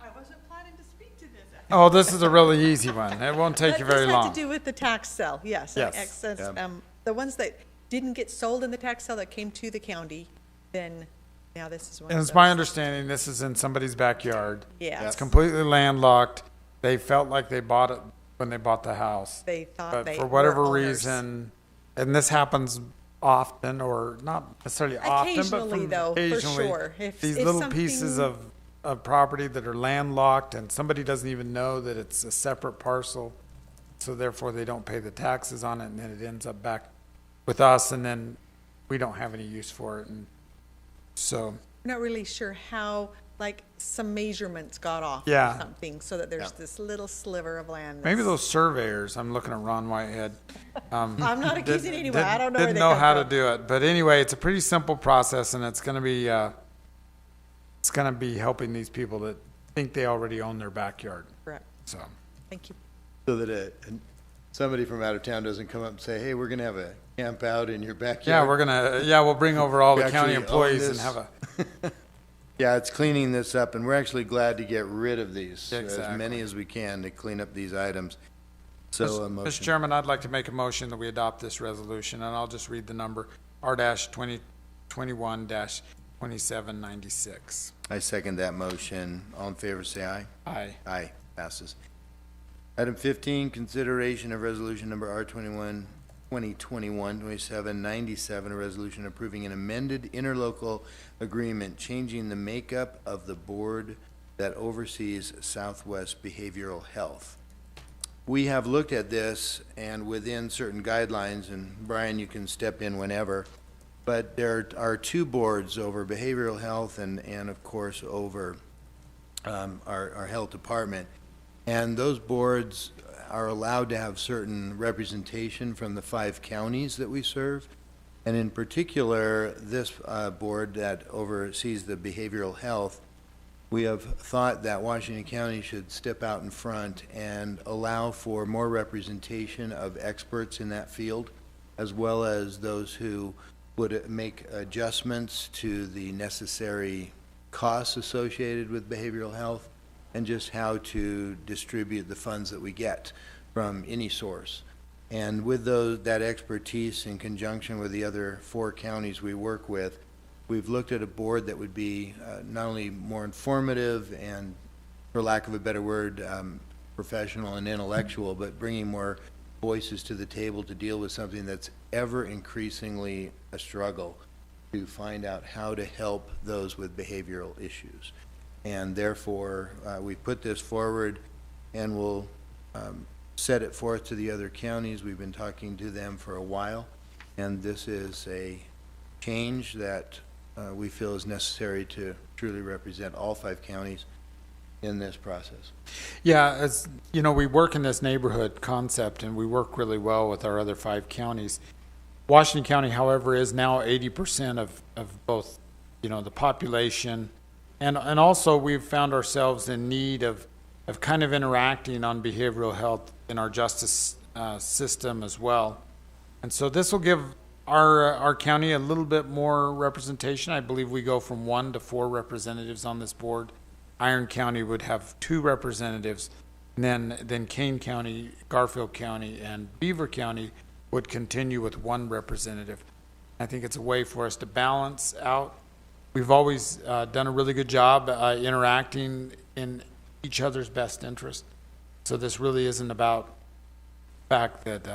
I wasn't planning to speak to this. Oh, this is a really easy one. It won't take you very This long. had to do with the tax sale, yes. Yes. Excess, Yep. the ones that didn't get sold in the tax sale that came to the county, then now this is one And of it's those. my understanding this is in somebody's backyard. Yeah. It's completely landlocked. They felt like they bought it when they bought the house. They thought But they for were whatever owners. reason, and this happens often, or not necessarily often, but Occasionally, though, for occasionally, sure. If these little pieces of property that are landlocked and somebody doesn't even know that it's a separate parcel, so therefore they don't pay the taxes on it, and then it ends up back with us, and then we don't have any use for it. And so, Not really sure how, like, some measurements got off Yeah. or something, so that there's this little sliver of land. maybe that's- those surveyors, I'm looking at Ron Whitehead. I'm not accusing anyone. I don't know where Didn't they know come how to from. do it. But anyway, it's a pretty simple process, and it's going to be helping these people that think they already own their backyard. Correct. So, Thank you. So that somebody from out of town doesn't come up and say, hey, we're going to have a camp out in your backyard. yeah, we'll bring over all the We county actually employees own and this. have a, Yeah, it's cleaning this up, and we're actually glad to get rid of these, as Exactly. many as we can to clean up these items. So, a Mr. motion. Chairman, I'd like to make a motion that we adopt this resolution, and I'll just read the number, R-2021-2796, 2796. I second that motion. All in favor, say aye. Aye. Aye, passes. Item 15, consideration of resolution number R 2021-2797, a resolution approving an amended interlocal agreement changing the makeup of the board that oversees Southwest Behavioral Health. We have looked at this, and within certain guidelines, and Brian, you can step in whenever, but there are two boards over behavioral health and of course over our health department. And those boards are allowed to have certain representation from the 5 counties that we serve. And in particular, this board that oversees the behavioral health, we have thought that Washington County should step out in front and allow for more representation of experts in that field, as well as those who would make adjustments to the necessary costs associated with behavioral health, and just how to distribute the funds that we get from any source. And with that expertise in conjunction with the other 4 counties we work with, we've looked at a board that would be not only more informative and, for lack of a better word, professional and intellectual, but bringing more voices to the table to deal with something that's ever increasingly a struggle, to find out how to help those with behavioral issues. And therefore, we put this forward, and we'll set it forth to the other counties. We've been talking to them for a while, and this is a change that we feel is necessary to truly represent all 5 counties in this process. Yeah, as you know, we work in this neighborhood concept, and we work really well with our other 5 counties. Washington County, however, is now 80% of both, the population. And also, we've found ourselves in need of kind of interacting on behavioral health in our justice system as well. And so this will give our county a little bit more representation. I believe we go from 1 to 4 representatives on this board. Iron County would have 2 representatives. And then Kane County, Garfield County, and Beaver County would continue with 1 representative. I think it's a way for us to balance out. We've always done a really good job interacting in each other's best interest. So this really isn't about the fact that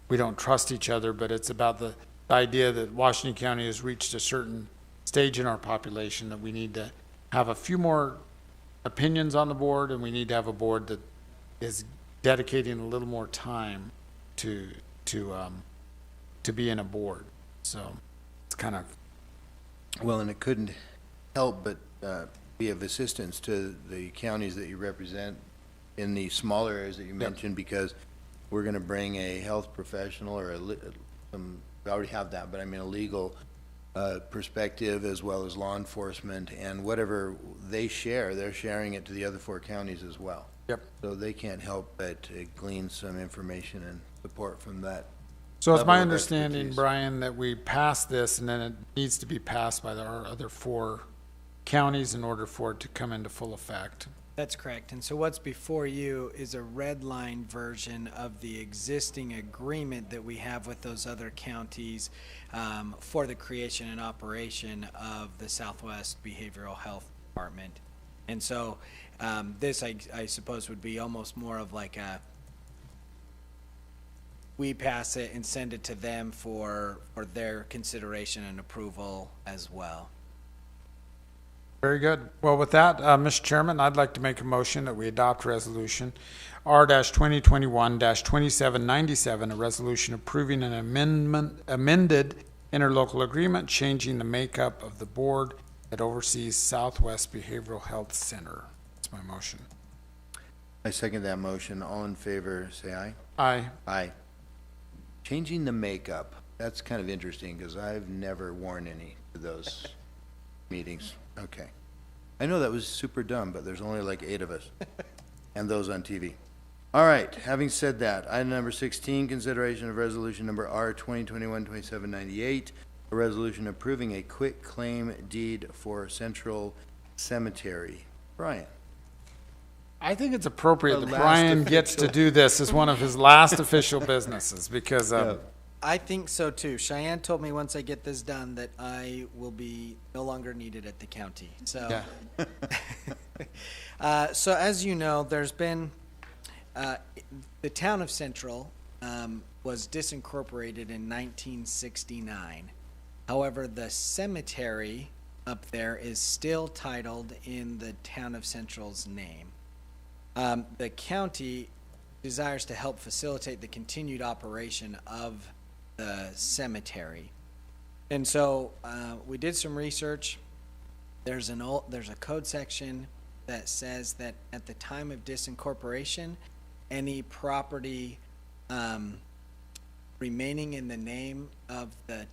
we don't trust each other, but it's about the idea that Washington County has reached a certain stage in our population that we need to have a few more opinions on the board, and we need to have a board that is dedicating a little more time to be in a board. So it's kind of... Well, and it couldn't help but be of assistance to the counties that you represent in the smaller areas that you mentioned, because we're going to bring a health professional or we already have that, but I mean a legal perspective, as well as law enforcement, and whatever they share, they're sharing it to the other 4 counties as well. Yep. So they can't help but glean some information and support from that. So it's my understanding, Brian, that we pass this, and then it needs to be passed by our other 4 counties in order for it to come into full effect. That's correct. And so what's before you is a red line version of the existing agreement that we have with those other counties for the creation and operation of the Southwest Behavioral Health Department. And so this, I suppose, would be almost more of like we pass it and send it to them for their consideration and approval as well. Very good. Well, with that, Mr. Chairman, I'd like to make a motion that we adopt resolution R-2021-2797, a resolution approving an amended interlocal agreement changing the makeup of the board that oversees Southwest Behavioral Health Center. That's my motion. I second that motion. All in favor, say aye. Aye. Aye. Changing the makeup, that's kind of interesting, because I've never worn any of those meetings. Okay. I know that was super dumb, but there's only like 8 of us, and those on TV. All right, having said that, item number 16, consideration of resolution number R 2021-2798, a resolution approving a quit claim deed for Central Cemetery. Brian. I think it's appropriate that Brian gets to do this as one of his last official businesses, because I think so too. Cheyenne told me once I get this done that I will be no longer needed at the county. So, so as you know, there's been the town of Central was disincorporated in 1969. However, the cemetery up there is still titled in the town of Central's name. The county desires to help facilitate the continued operation of the cemetery. And so we did some research. There's a code section that says that at the time of disincorporation, any property remaining in the name of the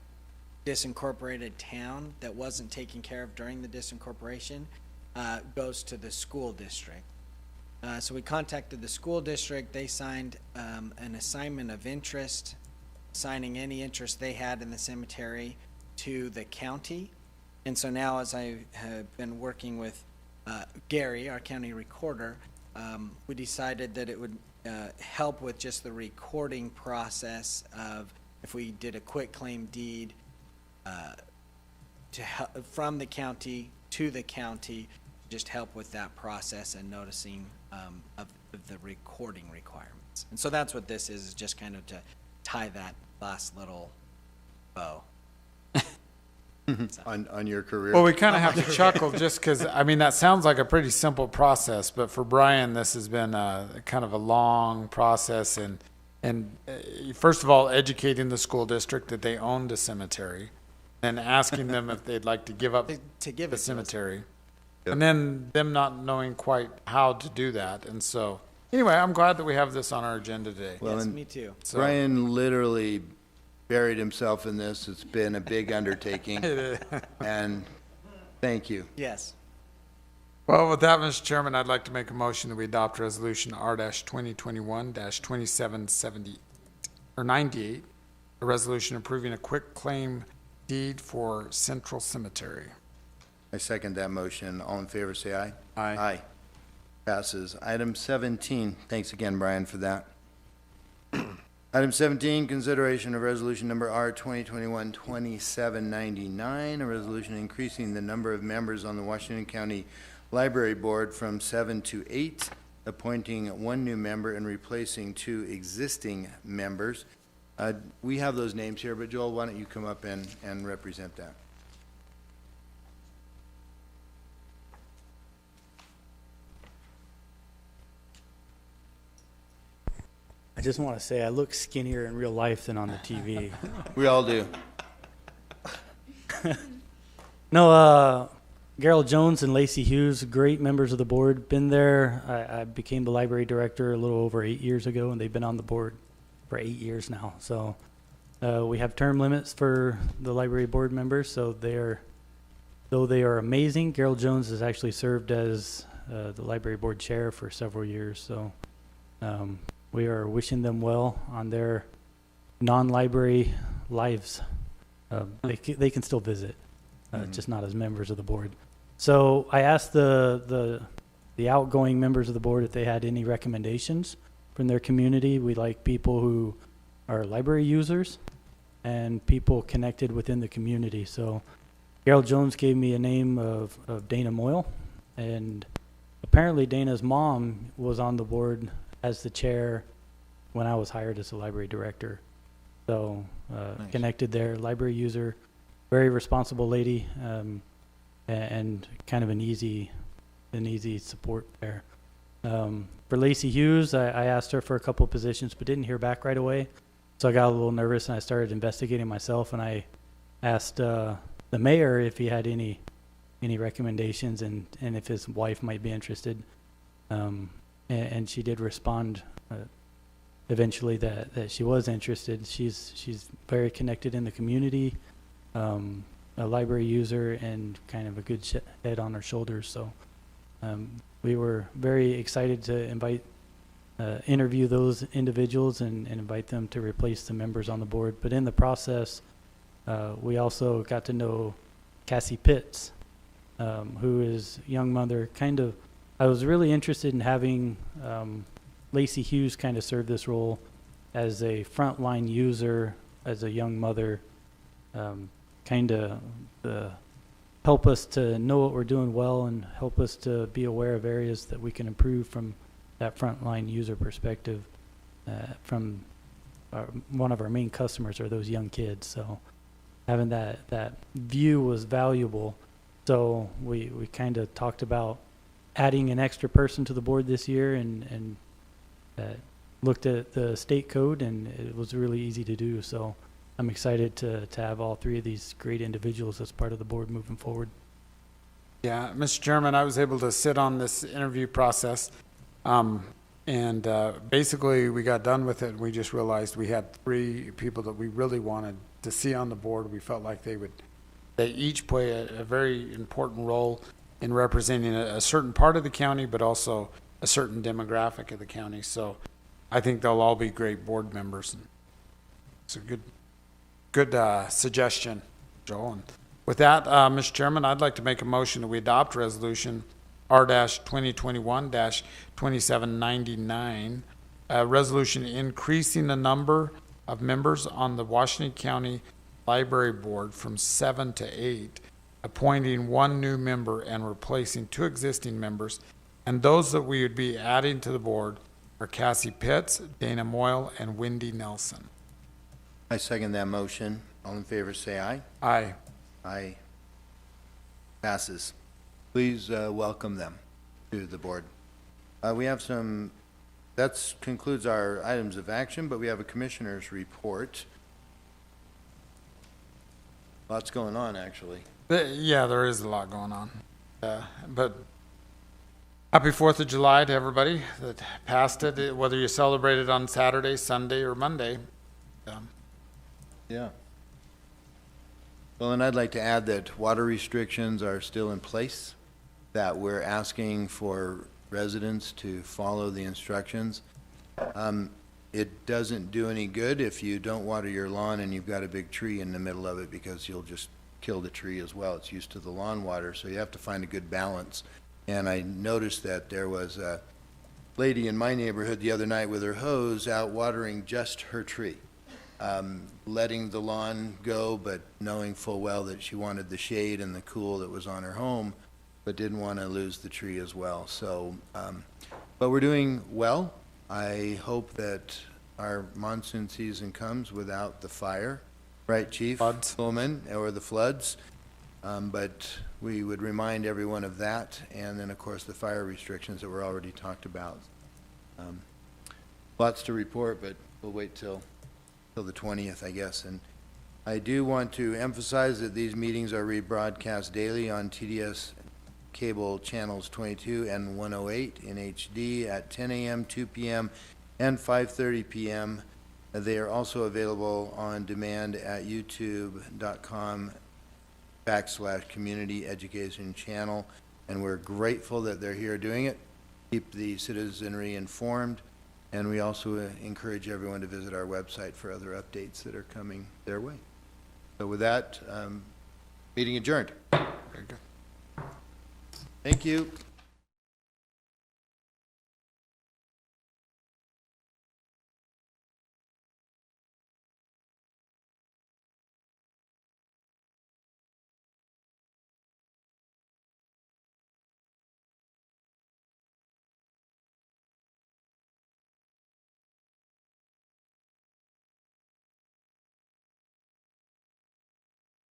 disincorporated town that wasn't taken care of during the disincorporation goes to the school district. So we contacted the school district. They signed an assignment of interest, signing any interest they had in the cemetery to the county. And so now, as I have been working with Gary, our county recorder, we decided that it would help with just the recording process of if we did a quit claim deed from the county to the county, just help with that process and noticing of the recording requirements. And so that's what this is just kind of to tie that last little bow. On your career. Well, we kind of have to chuckle just because, I mean, that sounds like a pretty simple process, but for Brian, this has been kind of a long process. And first of all, educating the school district that they owned a cemetery, and asking them if they'd like to give up the cemetery. Yep. And then them not knowing quite how to do that. And so, anyway, I'm glad that we have this on our agenda today. Well, Yes, me too. So- Brian literally buried himself in this. It's been a big undertaking. And thank you. Yes. Well, with that, Mr. Chairman, I'd like to make a motion that we adopt Resolution R-2021-2770 or 98, a resolution approving a quick claim deed for Central Cemetery. I second that motion. All in favor, say aye. Aye. Aye. Passes. Item 17. Thanks again, Brian, for that. Item 17, consideration of resolution number R-2021-2799, a resolution increasing the number of members on the Washington County Library Board from 7 to 8, appointing 1 new member and replacing 2 existing members. We have those names here, but Joel, why don't you come up and represent that? I just want to say I look skinnier in real life than on the TV. We all do. No, Gerald Jones and Lacey Hughes, great members of the board. Been there. I became the library director a little over 8 years ago, and they've been on the board for 8 years now. So we have term limits for the library board members. So though they are amazing, Gerald Jones has actually served as the library board chair for several years. So we are wishing them well on their non-library lives. They can still visit, just not as members of the board. So I asked the outgoing members of the board if they had any recommendations from their community. We like people who are library users and people connected within the community. So Gerald Jones gave me a name of Dana Moyle, and apparently Dana's mom was on the board as the chair when I was hired as the library director. So Nice. connected there, library user, very responsible lady, and kind of an easy support there. For Lacey Hughes, I asked her for a couple of positions, but didn't hear back right away. So I got a little nervous and I started investigating myself, and I asked the mayor if he had any recommendations and if his wife might be interested. And she did respond eventually that she was interested. She's very connected in the community, a library user, and kind of a good head on her shoulders. So we were very excited to interview those individuals and invite them to replace the members on the board. But in the process, we also got to know Cassie Pitts, who is a young mother. I was really interested in having Lacey Hughes kind of serve this role as a frontline user as a young mother, kind of help us to know what we're doing well and help us to be aware of areas that we can improve from that frontline user perspective. From one of our main customers are those young kids, so having that view was valuable. So we kind of talked about adding an extra person to the board this year, and looked at the state code, and it was really easy to do. So I'm excited to have all three of these great individuals as part of the board moving forward. Yeah, Mr. Chairman, I was able to sit on this interview process. And basically, we got done with it, and we just realized we had three people that we really wanted to see on the board. We felt like they each play a very important role in representing a certain part of the county, but also a certain demographic of the county. So I think they'll all be great board members. It's a good suggestion, Joel. And with that, Mr. Chairman, I'd like to make a motion that we adopt resolution R-2021-2799, a resolution increasing the number of members on the Washington County Library Board from 7 to 8, appointing one new member and replacing two existing members. And those that we would be adding to the board are Cassie Pitts, Dana Moyle, and Wendy Nelson. I second that motion. All in favor, say aye. Aye. Aye. Passes. Please welcome them to the board. We have that concludes our items of action, but we have a commissioner's report. Lots going on, actually. Yeah, there is a lot going on. But happy 4th of July to everybody that passed it, whether you celebrate it on Saturday, Sunday, or Monday. Yeah. Well, and I'd like to add that water restrictions are still in place, that we're asking for residents to follow the instructions. It doesn't do any good if you don't water your lawn and you've got a big tree in the middle of it, because you'll just kill the tree as well. It's used to the lawn water, so you have to find a good balance. And I noticed that there was a lady in my neighborhood the other night with her hose out watering just her tree, letting the lawn go, but knowing full well that she wanted the shade and the cool that was on her home, but didn't want to lose the tree as well. So, but we're doing well. I hope that our monsoon season comes without the fire, right, Chief? Floods. Coleman, or the floods. But we would remind everyone of that, and then, of course, the fire restrictions that were already talked about. Lots to report, but we'll wait till the 20th, I guess. And I do want to emphasize that these meetings are rebroadcast daily on TDS cable channels 22 and 108 in HD at 10 a.m., 2 p.m., and 5:30 p.m. They are also available on demand at youtube.com/community education channel, and we're grateful that they're here doing it. Keep the citizenry informed, and we also encourage everyone to visit our website for other updates that are coming their way. So with that, meeting adjourned. Very good. Thank you.